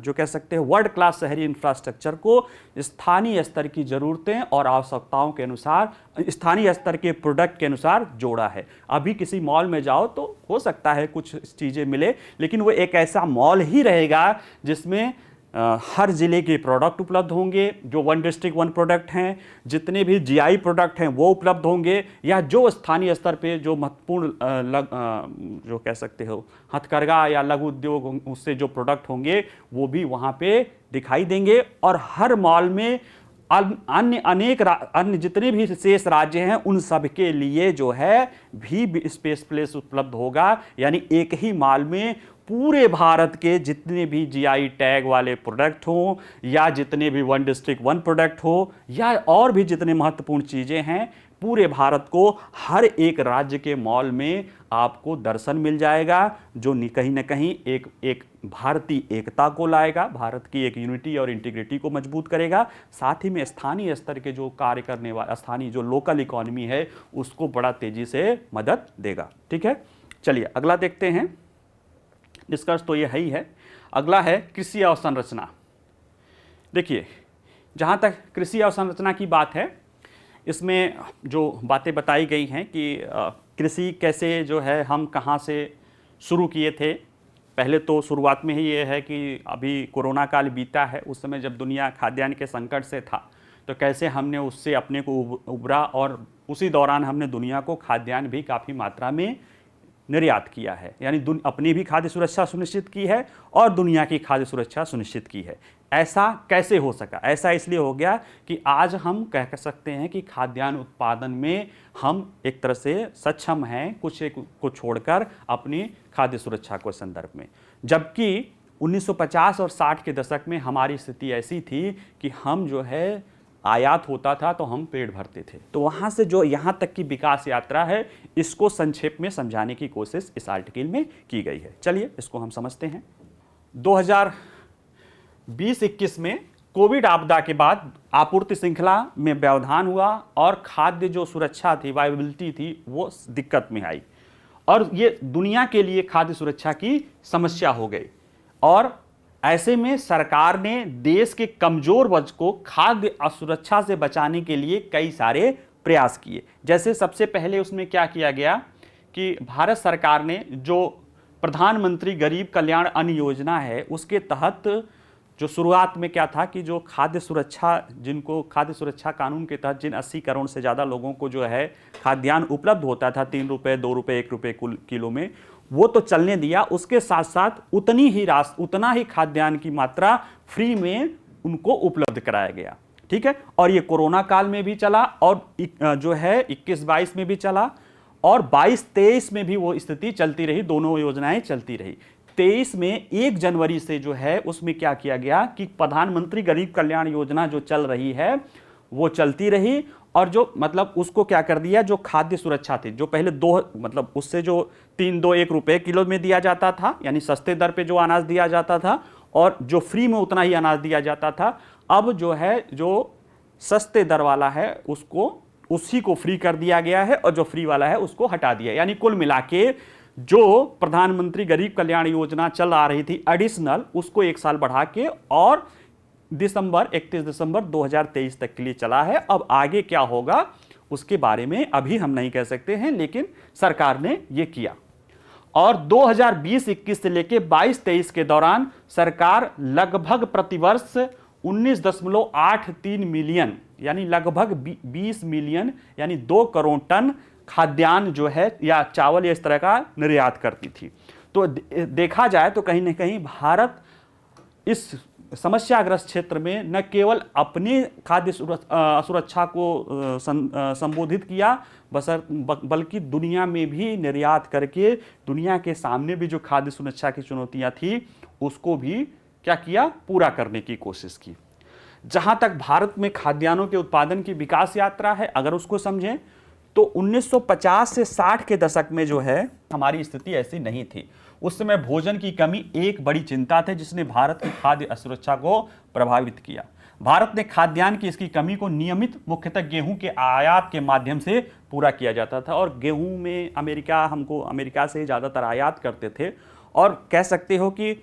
S1: कह सकते हैं वर्ल्ड क्लास शहरी इंफ्रास्ट्रक्चर को स्थानीय स्तर की ज़रूरतें और आवश्यकताओं के अनुसार, स्थानीय स्तर के प्रोडक्ट के अनुसार जोड़ा है। अभी किसी मॉल में जाओ तो हो सकता है कुछ चीज़ें मिले, लेकिन वो एक ऐसा मॉल ही रहेगा जिसमें हर ज़िले के प्रोडक्ट उपलब्ध होंगे, जो 1 डिस्ट्रिक्ट 1 प्रोडक्ट हैं, जितने भी GI प्रोडक्ट हैं वो उपलब्ध होंगे, या जो स्थानीय स्तर पे जो महत्वपूर्ण जो कह सकते हो हथकरघा या लघु उद्योग उससे जो प्रोडक्ट होंगे वो भी वहाँ पे दिखाई देंगे। और हर मॉल में अन्य जितने भी शेष राज्य हैं उन सब के लिए जो है भी स्पेस प्लेस उपलब्ध होगा। यानी एक ही मॉल में पूरे भारत के जितने भी GI टैग वाले प्रोडक्ट हों या जितने भी 1 डिस्ट्रिक्ट 1 प्रोडक्ट हो या और भी जितने महत्वपूर्ण चीज़ें हैं, पूरे भारत को हर एक राज्य के मॉल में आपको दर्शन मिल जाएगा, जो कहीं ना कहीं एक भारतीय एकता को लाएगा, भारत की एक यूनिटी और इंटीग्रिटी को मजबूत करेगा। साथ ही में स्थानीय स्तर के जो कार्य करने वाला स्थानीय जो लोकल इकोनॉमी है उसको बड़ा तेज़ी से मदद देगा, ठीक है। चलिए अगला देखते हैं। निष्कर्ष तो ये है ही है। अगला है कृषि अवसंरचना। देखिए, जहाँ तक कृषि अवसंरचना की बात है, इसमें जो बातें बताई गई हैं कि कृषि कैसे जो है हम कहाँ से शुरू किए थे। पहले तो शुरुआत में ही ये है कि अभी कोरोना काल बीता है, उस समय जब दुनिया खाद्यान्न के संकट से था, तो कैसे हमने उससे अपने को उबरा और उसी दौरान हमने दुनिया को खाद्यान्न भी काफ़ी मात्रा में निर्यात किया है, यानी अपनी भी खाद्य सुरक्षा सुनिश्चित की है और दुनिया की खाद्य सुरक्षा सुनिश्चित की है। ऐसा कैसे हो सका? ऐसा इसलिए हो गया कि आज हम कह सकते हैं कि खाद्यान्न उत्पादन में हम एक तरह से सक्षम हैं, कुछ एक को छोड़कर अपनी खाद्य सुरक्षा को संदर्भ में। जबकि 1950 और 60 के दशक में हमारी स्थिति ऐसी थी कि हम जो है आयात होता था तो हम पेट भरते थे। तो वहाँ से जो यहाँ तक की विकास यात्रा है, इसको संक्षेप में समझाने की कोशिश इस आर्टिकल में की गई है। चलिए इसको हम समझते हैं। 2020-21 में कोविड आपदा के बाद आपूर्ति श्रृंखला में व्यवधान हुआ और खाद्य जो सुरक्षा थी, वायबिलिटी थी, वो दिक्कत में आई और ये दुनिया के लिए खाद्य सुरक्षा की समस्या हो गई। और ऐसे में सरकार ने देश के कमजोर वर्ग को खाद्य असुरक्षा से बचाने के लिए कई सारे प्रयास किए। जैसे सबसे पहले उसमें क्या किया गया कि भारत सरकार ने जो प्रधानमंत्री गरीब कल्याण अन्न योजना है, उसके तहत जो शुरुआत में क्या था कि जो खाद्य सुरक्षा, जिनको खाद्य सुरक्षा कानून के तहत जिन 80 करोड़ से ज़्यादा लोगों को जो है खाद्यान्न उपलब्ध होता था 3 रुपये, 2 रुपये, 1 रुपये किलो में, वो तो चलने दिया। उसके साथ साथ उतना ही खाद्यान्न की मात्रा फ्री में उनको उपलब्ध कराया गया। ठीक है, और ये कोरोना काल में भी चला और जो है 21-22 में भी चला और 22-23 में भी वो स्थिति चलती रही, दोनों योजनाएं चलती रही। 23 में 1 जनवरी से जो है उसमें क्या किया गया कि प्रधानमंत्री गरीब कल्याण योजना जो चल रही है वो चलती रही और जो मतलब उसको क्या कर दिया, जो खाद्य सुरक्षा थी, जो पहले उससे जो 3-2-1 रुपये किलो में दिया जाता था, यानी सस्ते दर पे जो अनाज दिया जाता था और जो फ्री में उतना ही अनाज दिया जाता था, अब जो है जो सस्ते दर वाला है उसको उसी को फ्री कर दिया गया है और जो फ्री वाला है उसको हटा दिया। यानी कुल मिला के जो प्रधानमंत्री गरीब कल्याण योजना चल आ रही थी एडिशनल, उसको 1 साल बढ़ा के और 31 दिसंबर 2023 तक के लिए चला है। अब आगे क्या होगा उसके बारे में अभी हम नहीं कह सकते हैं, लेकिन सरकार ने ये किया। और 2020-21 से लेके 22-23 के दौरान सरकार लगभग प्रतिवर्ष 19.83 मिलियन, यानी लगभग 20 मिलियन, यानी 2 करोड़ टन खाद्यान्न जो है या चावल या इस तरह का निर्यात करती थी। तो देखा जाए तो कहीं ना कहीं भारत इस समस्याग्रस्त क्षेत्र में न केवल अपनी खाद्य सुरक्षा को संबोधित किया, बल्कि दुनिया में भी निर्यात करके दुनिया के सामने भी जो खाद्य सुरक्षा की चुनौतियां थी उसको भी क्या किया, पूरा करने की कोशिश की। जहां तक भारत में खाद्यान्नों के उत्पादन की विकास यात्रा है, अगर उसको समझें तो 1950 से 60 के दशक में जो है हमारी स्थिति ऐसी नहीं थी। उस समय भोजन की कमी एक बड़ी चिंता थी जिसने भारत की खाद्य सुरक्षा को प्रभावित किया। भारत ने खाद्यान्न की इसकी कमी को नियमित मुख्यतः गेहूं के आयात के माध्यम से पूरा किया जाता था और गेहूं में अमेरिका से ज़्यादातर आयात करते थे और कह सकते हो कि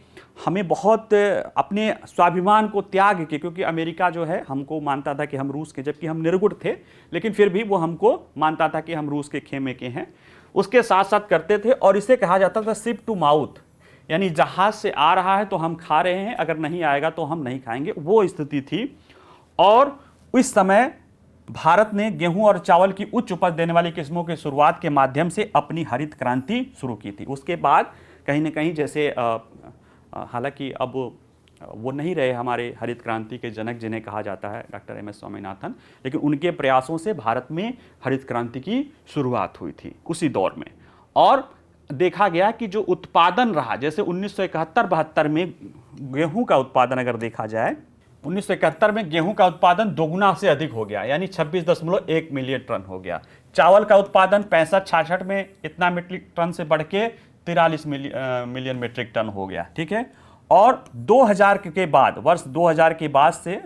S1: हमें बहुत अपने स्वाभिमान को त्याग के, क्योंकि अमेरिका जो है हमको मानता था कि हम रूस के, जबकि हम निर्गुण थे, लेकिन फिर भी वो हमको मानता था कि हम रूस के खेमे के हैं, उसके साथ साथ करते थे। और इसे कहा जाता था शिप टू माउथ, यानी जहाज से आ रहा है तो हम खा रहे हैं, अगर नहीं आएगा तो हम नहीं खाएंगे, वो स्थिति थी। और इस समय भारत ने गेहूं और चावल की उच्च उपज देने वाली किस्मों की शुरुआत के माध्यम से अपनी हरित क्रांति शुरू की थी। उसके बाद कहीं ना कहीं जैसे हालांकि अब वो नहीं रहे हमारे हरित क्रांति के जनक जिन्हें कहा जाता है डॉक्टर एम एस स्वामीनाथन, लेकिन उनके प्रयासों से भारत में हरित क्रांति की शुरुआत हुई थी उसी दौर में। और देखा गया कि जो उत्पादन रहा, जैसे 1971-72 में गेहूं का उत्पादन अगर देखा जाए, 1971 में गेहूं का उत्पादन दोगुना से अधिक हो गया, यानी 26.1 मिलियन टन हो गया। चावल का उत्पादन 65-66 में इतना मीट्रिक टन से बढ़ के 43 मिलियन मीट्रिक टन हो गया। ठीक है, और 2000 के बाद, वर्ष 2000 के बाद से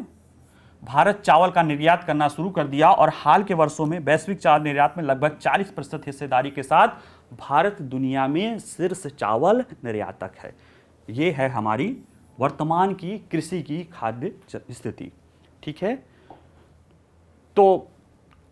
S1: भारत चावल का निर्यात करना शुरू कर दिया और हाल के वर्षों में वैश्विक चावल निर्यात में लगभग 40% हिस्सेदारी के साथ भारत दुनिया में शीर्ष चावल निर्यातक है। ये है हमारी वर्तमान की कृषि की खाद्य स्थिति। ठीक है, तो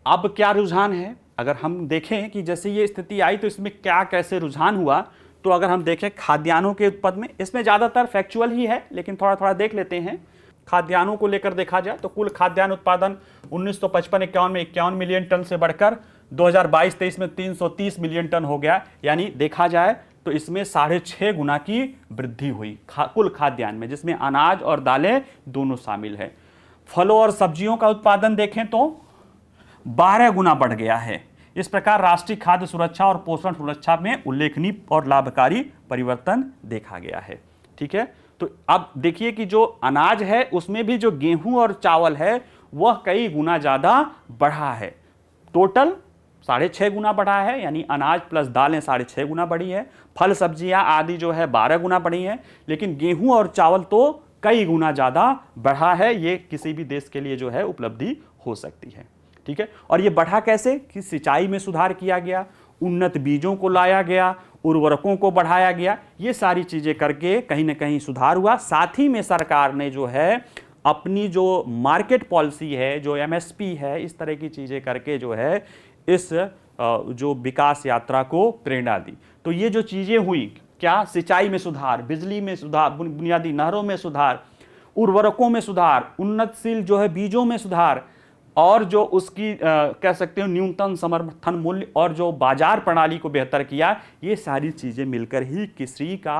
S1: अब क्या रुझान है, अगर हम देखें कि जैसे ये स्थिति आई तो इसमें क्या कैसे रुझान हुआ, तो अगर हम देखें खाद्यान्नों के उत्पादन में, इसमें ज़्यादातर फैक्चुअल ही है लेकिन थोड़ा थोड़ा देख लेते हैं। खाद्यान्नों को लेकर देखा जाए तो कुल खाद्यान्न उत्पादन 1955-51 में 51 मिलियन टन से बढ़कर 2022-23 में 330 मिलियन टन हो गया। यानी देखा जाए तो इसमें 6.5 गुना की वृद्धि हुई कुल खाद्यान्न में, जिसमें अनाज और दालें दोनों शामिल है। फलों और सब्जियों का उत्पादन देखें तो 12 गुना बढ़ गया है। इस प्रकार राष्ट्रीय खाद्य सुरक्षा और पोषण सुरक्षा में उल्लेखनीय और लाभकारी परिवर्तन देखा गया है। ठीक है, तो अब देखिए कि जो अनाज है उसमें भी जो गेहूं और चावल है वह कई गुना ज्यादा बढ़ा है। टोटल 6.5 गुना बढ़ा है, यानी अनाज प्लस दालें 6.5 गुना बढ़ी है। फल सब्जियां आदि जो है 12 गुना बढ़ी है, लेकिन गेहूं और चावल तो कई गुना ज्यादा बढ़ा है। ये किसी भी देश के लिए जो है उपलब्धि हो सकती है। ठीक है, और ये बढ़ा कैसे कि सिंचाई में सुधार किया गया, उन्नत बीजों को लाया गया, उर्वरकों को बढ़ाया गया, ये सारी चीजें करके कहीं ना कहीं सुधार हुआ। साथ ही में सरकार ने जो है अपनी जो मार्केट पॉलिसी है, जो एमएसपी है, इस तरह की चीजें करके जो है इस जो विकास यात्रा को प्रेरणा दी। तो ये जो चीजें हुई, क्या सिंचाई में सुधार, बिजली में सुधार, बुनियादी नहरों में सुधार, उर्वरकों में सुधार, उन्नतशील जो है बीजों में सुधार, और जो उसकी कह सकते हो न्यूनतम समर्थन मूल्य और जो बाजार प्रणाली को बेहतर किया, ये सारी चीजें मिलकर ही कृषि का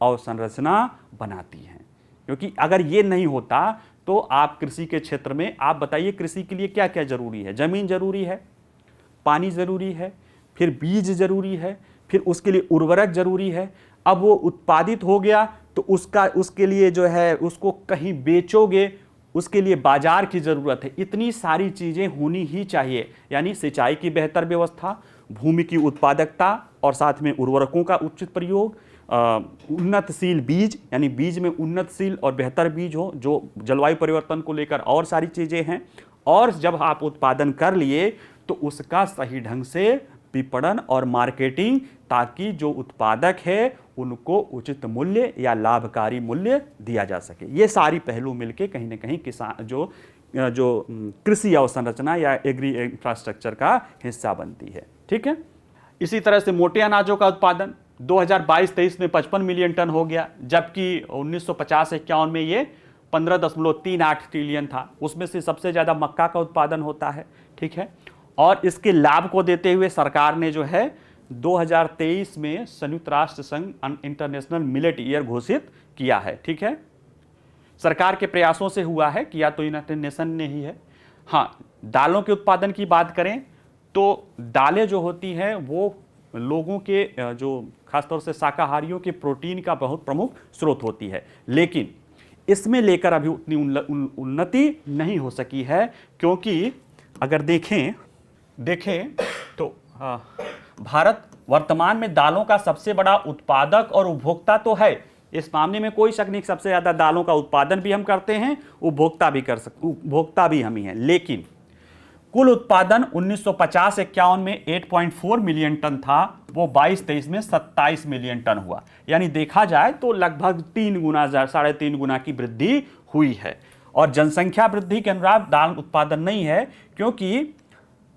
S1: अवसंरचना बनाती हैं। क्योंकि अगर ये नहीं होता तो आप कृषि के क्षेत्र में, आप बताइए कृषि के लिए क्या क्या जरूरी है। जमीन जरूरी है, पानी जरूरी है, फिर बीज जरूरी है, फिर उसके लिए उर्वरक जरूरी है। अब वो उत्पादित हो गया तो उसके लिए जो है उसको कहीं बेचोगे, उसके लिए बाजार की जरूरत है। इतनी सारी चीजें होनी ही चाहिए, यानी सिंचाई की बेहतर व्यवस्था, भूमि की उत्पादकता और साथ में उर्वरकों का उचित प्रयोग, उन्नतशील बीज, यानी बीज में उन्नतशील और बेहतर बीज हो जो जलवायु परिवर्तन को लेकर, और सारी चीजें हैं। और जब आप उत्पादन कर लिए तो उसका सही ढंग से विपणन और मार्केटिंग, ताकि जो उत्पादक है उनको उचित मूल्य या लाभकारी मूल्य दिया जा सके। ये सारी पहलू मिलके कहीं ना कहीं किसान जो कृषि अवसंरचना या एग्री इंफ्रास्ट्रक्चर का हिस्सा बनती है। ठीक है, इसी तरह से मोटे अनाजों का उत्पादन 2022-23 में 55 मिलियन टन हो गया, जबकि 1950-51 में ये 15.38 ट्रिलियन था। उसमें से सबसे ज़्यादा मक्का का उत्पादन होता है। ठीक है, और इसके लाभ को देते हुए सरकार ने जो है 2023 में संयुक्त राष्ट्र संघ इंटरनेशनल मिलेट ईयर घोषित किया है। ठीक है, सरकार के प्रयासों से हुआ है, किया तो यूनाइटेड नेशन ने ही है। हाँ, दालों के उत्पादन की बात करें तो दालें जो होती हैं वो लोगों के जो खासतौर से शाकाहारियों के प्रोटीन का बहुत प्रमुख स्रोत होती है, लेकिन इसमें लेकर अभी उतनी उन्नति नहीं हो सकी है। क्योंकि अगर देखें तो भारत वर्तमान में दालों का सबसे बड़ा उत्पादक और उपभोक्ता तो है, इस मामले में कोई शक नहीं। सबसे ज्यादा दालों का उत्पादन भी हम करते हैं, उपभोक्ता भी हम ही हैं। लेकिन कुल उत्पादन 1950-51 में 8.4 मिलियन टन था, वो 22-23 में 27 मिलियन टन हुआ। यानी देखा जाए तो लगभग 3 गुना 3.5 गुना की वृद्धि हुई है। और जनसंख्या वृद्धि के अनुसार दाल उत्पादन नहीं है, क्योंकि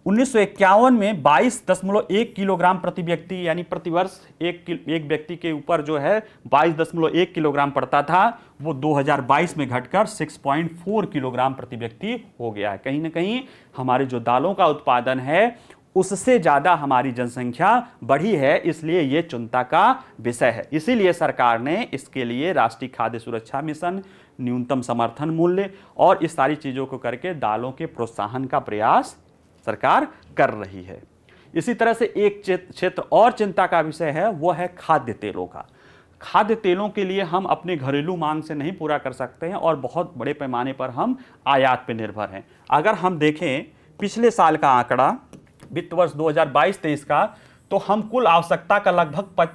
S1: 1951 में 22.1 किलोग्राम प्रति व्यक्ति, यानी प्रतिवर्ष एक व्यक्ति के ऊपर जो है 22.1 किलोग्राम पड़ता था, वो 2022 में घटकर 6.4 किलोग्राम प्रति व्यक्ति हो गया है। कहीं ना कहीं हमारे जो दालों का उत्पादन है उससे ज़्यादा हमारी जनसंख्या बढ़ी है, इसलिए ये चिंता का विषय है। इसीलिए सरकार ने इसके लिए राष्ट्रीय खाद्य सुरक्षा मिशन, न्यूनतम समर्थन मूल्य और इस सारी चीज़ों को करके दालों के प्रोत्साहन का प्रयास सरकार कर रही है। इसी तरह से एक क्षेत्र और चिंता का विषय है, वो है खाद्य तेलों का। खाद्य तेलों के लिए हम अपने घरेलू मांग से नहीं पूरा कर सकते हैं और बहुत बड़े पैमाने पर हम आयात पर निर्भर हैं। अगर हम देखें पिछले साल का आंकड़ा, वित्त वर्ष 2022-23 का, तो हम कुल आवश्यकता का लगभग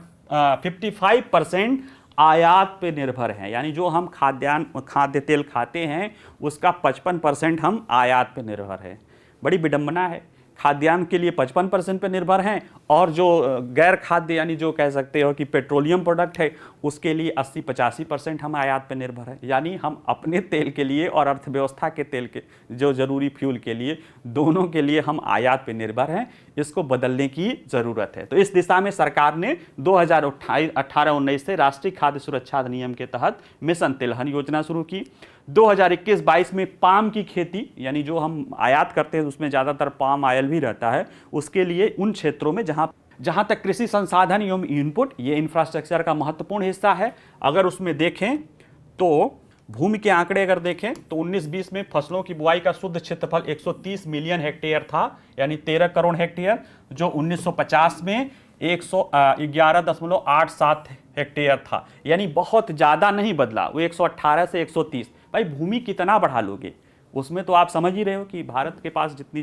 S1: 55% आयात पे निर्भर हैं, यानी जो हम खाद्य तेल खाते हैं उसका 55% हम आयात पे निर्भर हैं। बड़ी विडंबना है, खाद्यान्न के लिए 55% पे निर्भर हैं और जो गैर खाद्य यानी जो कह सकते हो कि पेट्रोलियम प्रोडक्ट है उसके लिए 80-85% हम आयात पे निर्भर हैं। यानी हम अपने तेल के लिए और अर्थव्यवस्था के तेल के जो ज़रूरी फ्यूल के लिए, दोनों के लिए हम आयात पे निर्भर हैं। इसको बदलने की ज़रूरत है। तो इस दिशा में सरकार ने 2018-19 से राष्ट्रीय खाद्य सुरक्षा अधिनियम के तहत मिशन तिलहन योजना शुरू की। 2021-22 में पाम की खेती, यानी जो हम आयात करते हैं उसमें ज़्यादातर पाम ऑयल भी रहता है, उसके लिए उन क्षेत्रों में जहां तक कृषि संसाधन एवं इनपुट, ये इंफ्रास्ट्रक्चर का महत्वपूर्ण हिस्सा है। अगर उसमें देखें तो भूमि के आंकड़े अगर देखें तो 19-20 में फसलों की बुआई का शुद्ध क्षेत्रफल 130 मिलियन हेक्टेयर था, यानी 13 करोड़ हेक्टेयर, जो 1950 में 111.87 हेक्टेयर था। यानी बहुत ज़्यादा नहीं बदला, वो 118 से 130। भाई भूमि कितना बढ़ा लोगे, उसमें तो आप समझ ही रहे हो कि भारत के पास जितनी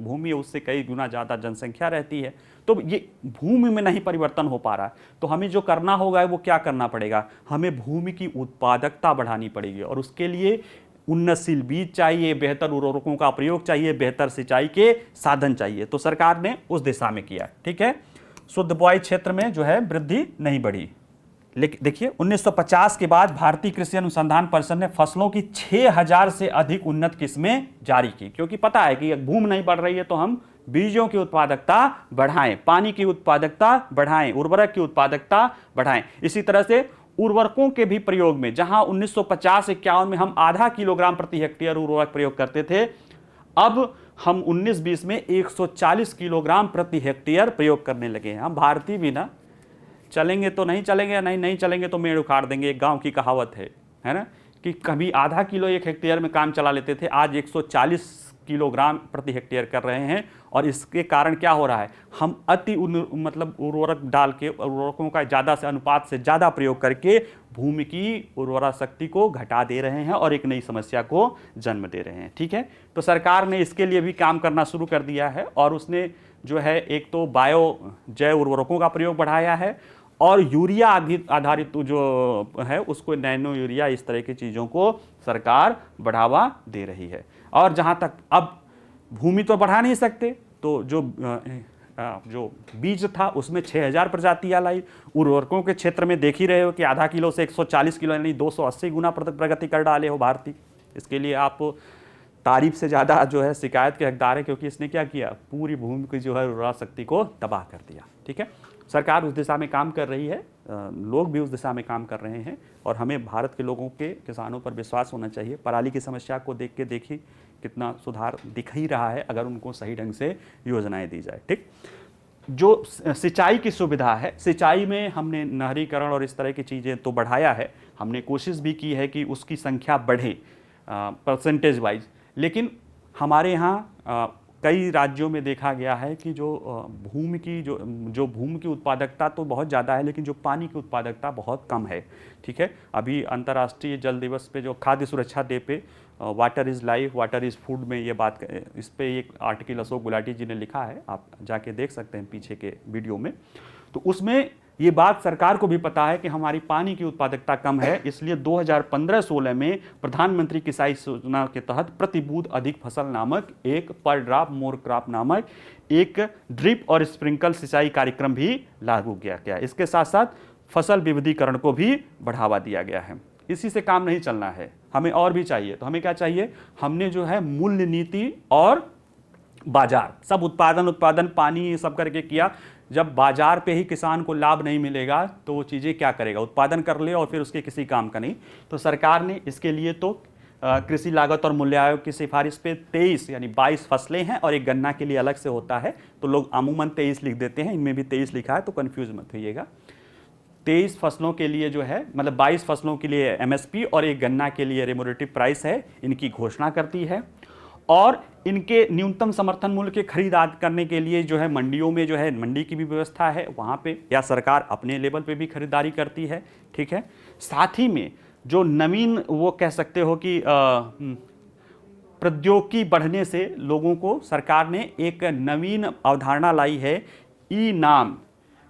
S1: भूमि है उससे कई गुना ज़्यादा जनसंख्या रहती है। तो ये भूमि में नहीं परिवर्तन हो पा रहा है, तो हमें जो करना होगा वो क्या करना पड़ेगा, हमें भूमि की उत्पादकता बढ़ानी पड़ेगी और उसके लिए उन्नतशील बीज चाहिए, बेहतर उर्वरकों का प्रयोग चाहिए, बेहतर सिंचाई के साधन चाहिए। तो सरकार ने उस दिशा में किया। ठीक है, शुद्ध बुआई क्षेत्र में जो है वृद्धि नहीं बढ़ी। लेकिन देखिए 1950 के बाद भारतीय कृषि अनुसंधान परिषद ने फसलों की 6000 से अधिक उन्नत किस्में जारी की, क्योंकि पता है कि भूमि नहीं बढ़ रही है तो हम बीजों की उत्पादकता बढ़ाएं, पानी की उत्पादकता बढ़ाएं, उर्वरक की उत्पादकता बढ़ाएं। इसी तरह से उर्वरकों के भी प्रयोग में, जहां 1950-51 में हम आधा किलोग्राम प्रति हेक्टेयर उर्वरक प्रयोग करते थे, अब हम 19-20 में 140 किलोग्राम प्रति हेक्टेयर प्रयोग करने लगे हैं। हम भारतीय भी ना, चलेंगे तो नहीं चलेंगे, नहीं चलेंगे तो मेड़ उखाड़ देंगे। एक गांव की कहावत है ना, कि कभी आधा किलो एक हेक्टेयर में काम चला लेते थे, आज 140 किलोग्राम प्रति हेक्टेयर कर रहे हैं। और इसके कारण क्या हो रहा है, हम उर्वरक डाल के, उर्वरकों का ज़्यादा से अनुपात से ज़्यादा प्रयोग करके भूमि की उर्वरा शक्ति को घटा दे रहे हैं और एक नई समस्या को जन्म दे रहे हैं। ठीक है, तो सरकार ने इसके लिए भी काम करना शुरू कर दिया है और उसने जो है एक तो जैव उर्वरकों का प्रयोग बढ़ाया है और यूरिया आधारित जो है उसको नैनो यूरिया, इस तरह की चीज़ों को सरकार बढ़ावा दे रही है। और जहाँ तक अब भूमि तो बढ़ा नहीं सकते, तो जो बीज था उसमें 6000 प्रजातियाँ लाई। उर्वरकों के क्षेत्र में देख ही रहे हो कि आधा किलो से 140 किलो, यानी 280 गुना प्रगति कर डाले हो भारतीय। इसके लिए आप तारीफ से ज़्यादा जो है शिकायत के हकदार है, क्योंकि इसने क्या किया, पूरी भूमि की जो है उर्वरा शक्ति को तबाह कर दिया। ठीक है, सरकार उस दिशा में काम कर रही है, लोग भी उस दिशा में काम कर रहे हैं और हमें भारत के लोगों के, किसानों पर विश्वास होना चाहिए। पराली की समस्या को देखिए कितना सुधार दिख ही रहा है अगर उनको सही ढंग से योजनाएं दी जाए। ठीक, जो सिंचाई की सुविधा है, सिंचाई में हमने नहरीकरण और इस तरह की चीज़ें तो बढ़ाया है, हमने कोशिश भी की है कि उसकी संख्या बढ़े परसेंटेज वाइज, लेकिन हमारे यहाँ कई राज्यों में देखा गया है कि जो भूमि की उत्पादकता तो बहुत ज़्यादा है, लेकिन जो पानी की उत्पादकता बहुत कम है। ठीक है, अभी अंतर्राष्ट्रीय जल दिवस पे, जो खाद्य सुरक्षा डे पे, water is life, water is food में ये बात, इस पे एक आर्टिकल अशोक गुलाटी जी ने लिखा है, आप जाके देख सकते हैं पीछे के वीडियो में। तो उसमें ये बात सरकार को भी पता है कि हमारी पानी की उत्पादकता कम है, इसलिए 2015-16 में प्रधानमंत्री किसान योजना के तहत प्रति बूंद अधिक फसल नामक एक, पर ड्रॉप मोर क्रॉप नामक एक ड्रिप और स्प्रिंकल सिंचाई कार्यक्रम भी लागू किया गया। इसके साथ साथ फसल विविधीकरण को भी बढ़ावा दिया गया है। इसी से काम नहीं चलना है, हमें और भी चाहिए। तो हमें क्या चाहिए, हमने जो है मूल्य नीति और बाजार, सब उत्पादन पानी सब करके किया। जब बाजार पे ही किसान को लाभ नहीं मिलेगा तो वो चीज़ें क्या करेगा, उत्पादन कर ले और फिर उसके किसी काम का नहीं। तो सरकार ने इसके लिए तो कृषि लागत और मूल्य आयोग की सिफारिश पे 23 यानी 22 फसलें हैं और एक गन्ना के लिए अलग से होता है, तो लोग अमूमन 23 लिख देते हैं, इनमें भी 23 लिखा है तो कन्फ्यूज मत होइएगा। 23 फसलों के लिए जो है, मतलब 22 फसलों के लिए MSP और एक गन्ना के लिए रेमोरेटिव प्राइस है, इनकी घोषणा करती है। और इनके न्यूनतम समर्थन मूल्य के खरीद करने के लिए जो है मंडियों में जो है मंडी की भी व्यवस्था है, वहाँ पे या सरकार अपने लेवल पे भी खरीदारी करती है। ठीक है, साथ ही में जो नवीन, वो कह सकते हो कि प्रौद्योगिकी बढ़ने से लोगों को सरकार ने एक नवीन अवधारणा लाई है, ई नाम,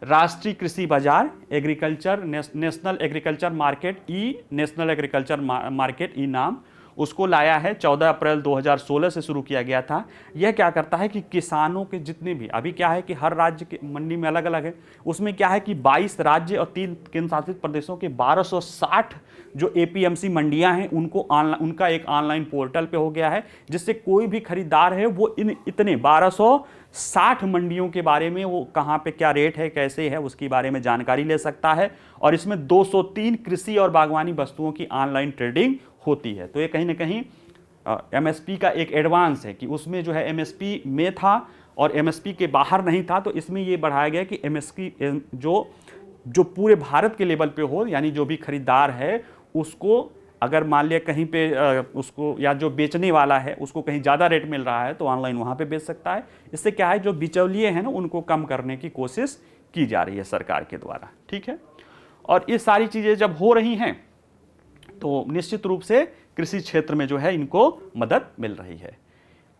S1: राष्ट्रीय कृषि बाजार agriculture national agriculture market national agriculture market नाम, उसको लाया है। 14 अप्रैल 2016 से शुरू किया गया था। यह क्या करता है कि किसानों के जितने भी, अभी क्या है कि हर राज्य की मंडी में अलग अलग है, उसमें क्या है कि 22 राज्य और 3 केंद्र शासित प्रदेशों के 1260 जो एपीएमसी मंडियां हैं उनको उनका एक ऑनलाइन पोर्टल पे हो गया है, जिससे कोई भी खरीदार है वो इतने 1260 मंडियों के बारे में, वो कहाँ पे क्या रेट है, कैसे है, उसके बारे में जानकारी ले सकता है। और इसमें 203 कृषि और बागवानी वस्तुओं की ऑनलाइन ट्रेडिंग होती है। तो ये कहीं ना कहीं एमएसपी का एक एडवांस है कि उसमें जो है एमएसपी में था और एमएसपी के बाहर नहीं था, तो इसमें ये बढ़ाया गया कि एमएसपी जो पूरे भारत के लेवल पे हो, यानी जो भी खरीदार है उसको अगर मान लिया कहीं पे उसको, या जो बेचने वाला है उसको कहीं ज़्यादा रेट मिल रहा है तो ऑनलाइन वहाँ पे बेच सकता है। इससे क्या है, जो बिचौलिए हैं ना उनको कम करने की कोशिश की जा रही है सरकार के द्वारा, ठीक है। और ये सारी चीज़ें जब हो रही हैं तो निश्चित रूप से कृषि क्षेत्र में जो है इनको मदद मिल रही है।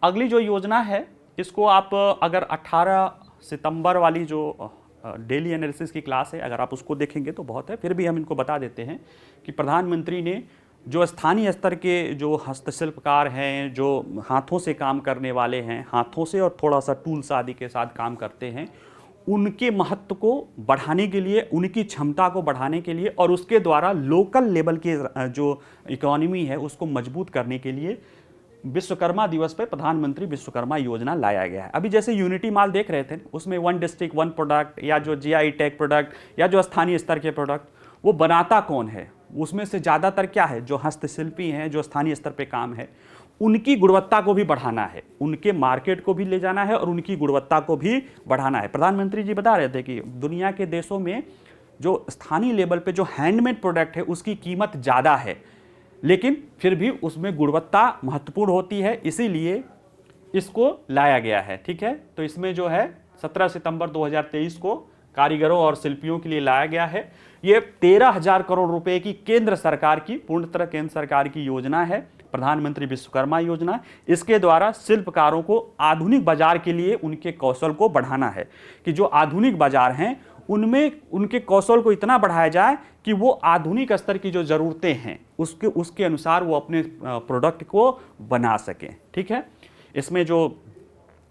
S1: अगली जो योजना है इसको आप अगर 18 सितंबर वाली जो डेली एनालिसिस की क्लास है, अगर आप उसको देखेंगे तो बहुत है, फिर भी हम इनको बता देते हैं कि प्रधानमंत्री ने जो स्थानीय स्तर के जो हस्तशिल्पकार हैं, जो हाथों से काम करने वाले हैं, हाथों से और थोड़ा सा टूल्स आदि के साथ काम करते हैं, उनके महत्व को बढ़ाने के लिए, उनकी क्षमता को बढ़ाने के लिए और उसके द्वारा लोकल लेवल के जो इकोनॉमी है उसको मजबूत करने के लिए विश्वकर्मा दिवस पर प्रधानमंत्री विश्वकर्मा योजना लाया गया है। अभी जैसे यूनिटी मॉल देख रहे थे, उसमें 1 डिस्ट्रिक्ट 1 प्रोडक्ट, या जो जीआई टैग प्रोडक्ट या जो स्थानीय स्तर के प्रोडक्ट, वो बनाता कौन है, उसमें से ज़्यादातर क्या है, जो हस्तशिल्पी हैं, जो स्थानीय स्तर पे काम है, उनकी गुणवत्ता को भी बढ़ाना है, उनके मार्केट को भी ले जाना है और उनकी गुणवत्ता को भी बढ़ाना है। प्रधानमंत्री जी बता रहे थे कि दुनिया के देशों में जो स्थानीय लेवल पे जो हैंडमेड प्रोडक्ट है उसकी कीमत ज़्यादा है, लेकिन फिर भी उसमें गुणवत्ता महत्वपूर्ण होती है, इसीलिए इसको लाया गया है, ठीक है। तो इसमें जो है 17 सितंबर 2023 को कारीगरों और शिल्पियों के लिए लाया गया है। ये 13,000 करोड़ रुपए की केंद्र सरकार की, पूर्णतः केंद्र सरकार की योजना है, प्रधानमंत्री विश्वकर्मा योजना। इसके द्वारा शिल्पकारों को आधुनिक बाजार के लिए उनके कौशल को बढ़ाना है, कि जो आधुनिक बाजार हैं उनमें उनके कौशल को इतना बढ़ाया जाए कि वो आधुनिक स्तर की जो ज़रूरतें हैं उसके अनुसार वो अपने प्रोडक्ट को बना सकें, ठीक है। इसमें जो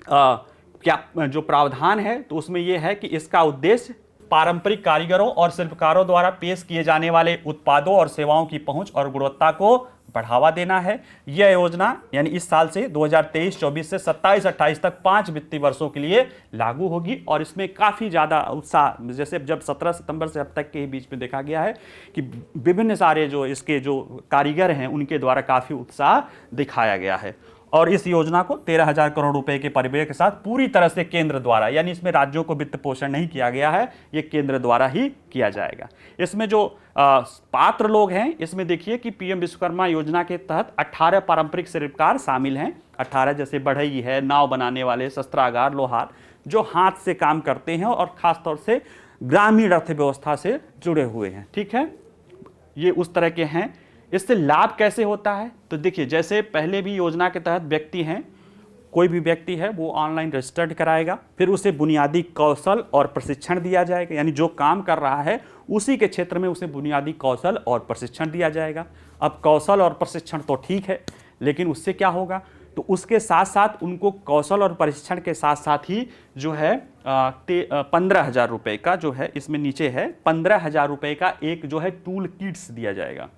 S1: क्या जो प्रावधान है तो उसमें ये है कि इसका उद्देश्य पारंपरिक कारीगरों और शिल्पकारों द्वारा पेश किए जाने वाले उत्पादों और सेवाओं की पहुंच और गुणवत्ता को बढ़ावा देना है। यह योजना यानी इस साल से 2023-24 से 27-28 तक 5 वित्तीय वर्षों के लिए लागू होगी और इसमें काफ़ी ज़्यादा उत्साह, जैसे जब 17 सितंबर से अब तक के बीच में देखा गया है कि विभिन्न सारे जो इसके जो कारीगर हैं उनके द्वारा काफ़ी उत्साह दिखाया गया है। और इस योजना को 13,000 करोड़ रुपए के परिव्यय के साथ पूरी तरह से केंद्र द्वारा, यानी इसमें राज्यों को वित्त पोषण नहीं किया गया है, ये केंद्र द्वारा ही किया जाएगा। इसमें जो पात्र लोग हैं, इसमें देखिए कि पीएम विश्वकर्मा योजना के तहत 18 पारंपरिक शिल्पकार शामिल हैं। 18 जैसे बढ़ई है, नाव बनाने वाले, शस्त्रागार, लोहार, जो हाथ से काम करते हैं और खासतौर से ग्रामीण अर्थव्यवस्था से जुड़े हुए हैं, ठीक है। ये उस तरह के हैं। इससे लाभ कैसे होता है तो देखिए, जैसे पहले भी योजना के तहत व्यक्ति हैं, कोई भी व्यक्ति है वो ऑनलाइन रजिस्टर्ड कराएगा, फिर उसे बुनियादी कौशल और प्रशिक्षण दिया जाएगा, यानी जो काम कर रहा है उसी के क्षेत्र में उसे बुनियादी कौशल और प्रशिक्षण दिया जाएगा। अब कौशल और प्रशिक्षण तो ठीक है, लेकिन उससे क्या होगा, तो उसके साथ साथ उनको कौशल और प्रशिक्षण के साथ साथ ही जो है 15,000 रुपये का जो है इसमें नीचे है 15,000 रुपये का एक जो है टूल किट्स दिया जाएगा,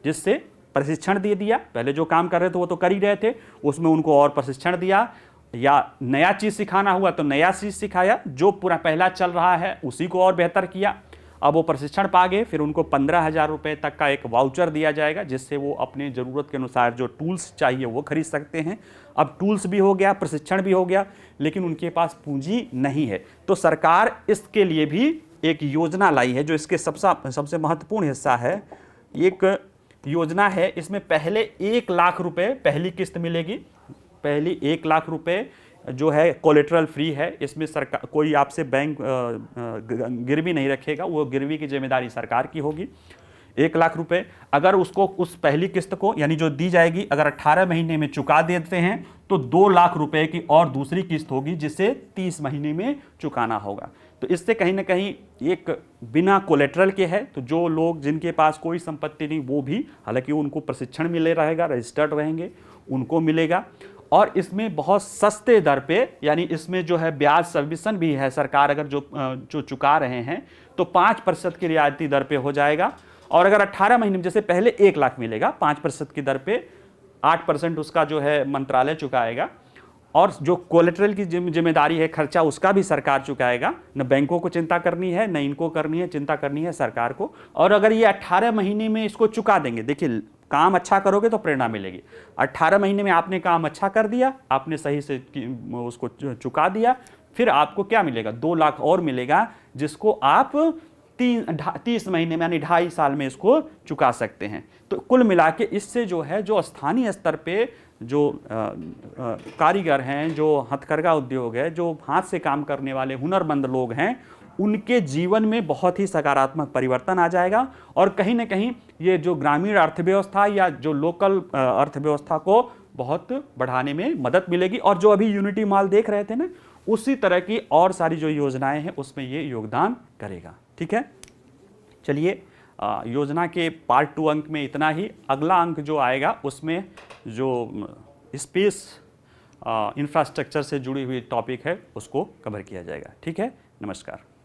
S1: जिससे प्रशिक्षण दे दिया। पहले जो काम कर रहे थे वो तो कर ही रहे थे, उसमें उनको और प्रशिक्षण दिया, या नया चीज़ सिखाना हुआ तो नया चीज़ सिखाया, जो पूरा पहला चल रहा है उसी को और बेहतर किया। अब वो प्रशिक्षण पा गए, फिर उनको 15,000 रुपये तक का एक वाउचर दिया जाएगा, जिससे वो अपने ज़रूरत के अनुसार जो टूल्स चाहिए वो खरीद सकते हैं। अब टूल्स भी हो गया, प्रशिक्षण भी हो गया, लेकिन उनके पास पूंजी नहीं है, तो सरकार इसके लिए भी एक योजना लाई है, जो इसके सबसे महत्वपूर्ण हिस्सा है। एक योजना है, इसमें पहले 1 लाख रुपए पहली किस्त मिलेगी। पहली 1 लाख रुपए जो है कोलेटरल फ्री है, इसमें सरकार कोई आपसे बैंक गिरवी नहीं रखेगा, वो गिरवी की जिम्मेदारी सरकार की होगी। 1 लाख रुपए अगर उसको उस पहली किस्त को यानी जो दी जाएगी अगर 18 महीने में चुका देते हैं तो 2 लाख रुपए की और दूसरी किस्त होगी जिसे 30 महीने में चुकाना होगा। तो इससे कहीं ना कहीं एक बिना कोलेटरल के है, तो जो लोग जिनके पास कोई संपत्ति नहीं वो भी, हालांकि उनको प्रशिक्षण मिले रहेगा, रजिस्टर्ड रहेंगे, उनको मिलेगा। और इसमें बहुत सस्ते दर पे, यानी इसमें जो है ब्याज सब्वेंशन भी है, सरकार अगर जो चुका रहे हैं तो 5% की रियायती दर पे हो जाएगा। और अगर 18 महीने में, जैसे पहले 1 लाख मिलेगा 5% की दर पे, 8% उसका जो है मंत्रालय चुकाएगा, और जो कोलेटरल की जिम्मेदारी है, खर्चा, उसका भी सरकार चुकाएगा। न बैंकों को चिंता करनी है, न इनको करनी है, चिंता करनी है सरकार को। और अगर ये 18 महीने में इसको चुका देंगे, देखिए काम अच्छा करोगे तो प्रेरणा मिलेगी। 18 महीने में आपने काम अच्छा कर दिया, आपने सही से उसको चुका दिया, फिर आपको क्या मिलेगा, 2 लाख और मिलेगा, जिसको आप 30 महीने में यानी 2.5 साल में इसको चुका सकते हैं। तो कुल मिला के इससे जो है, जो स्थानीय स्तर पे जो कारीगर हैं, जो हथकरघा उद्योग है, जो हाथ से काम करने वाले हुनरमंद लोग हैं, उनके जीवन में बहुत ही सकारात्मक परिवर्तन आ जाएगा। और कहीं ना कहीं ये जो ग्रामीण अर्थव्यवस्था या जो लोकल अर्थव्यवस्था को बहुत बढ़ाने में मदद मिलेगी। और जो अभी यूनिटी मॉल देख रहे थे ना, उसी तरह की और सारी जो योजनाएं हैं उसमें ये योगदान करेगा। ठीक है, चलिए योजना के पार्ट 2 अंक में इतना ही। अगला अंक जो आएगा उसमें जो स्पेस इंफ्रास्ट्रक्चर से जुड़ी हुई टॉपिक है उसको कवर किया जाएगा। ठीक है, नमस्कार।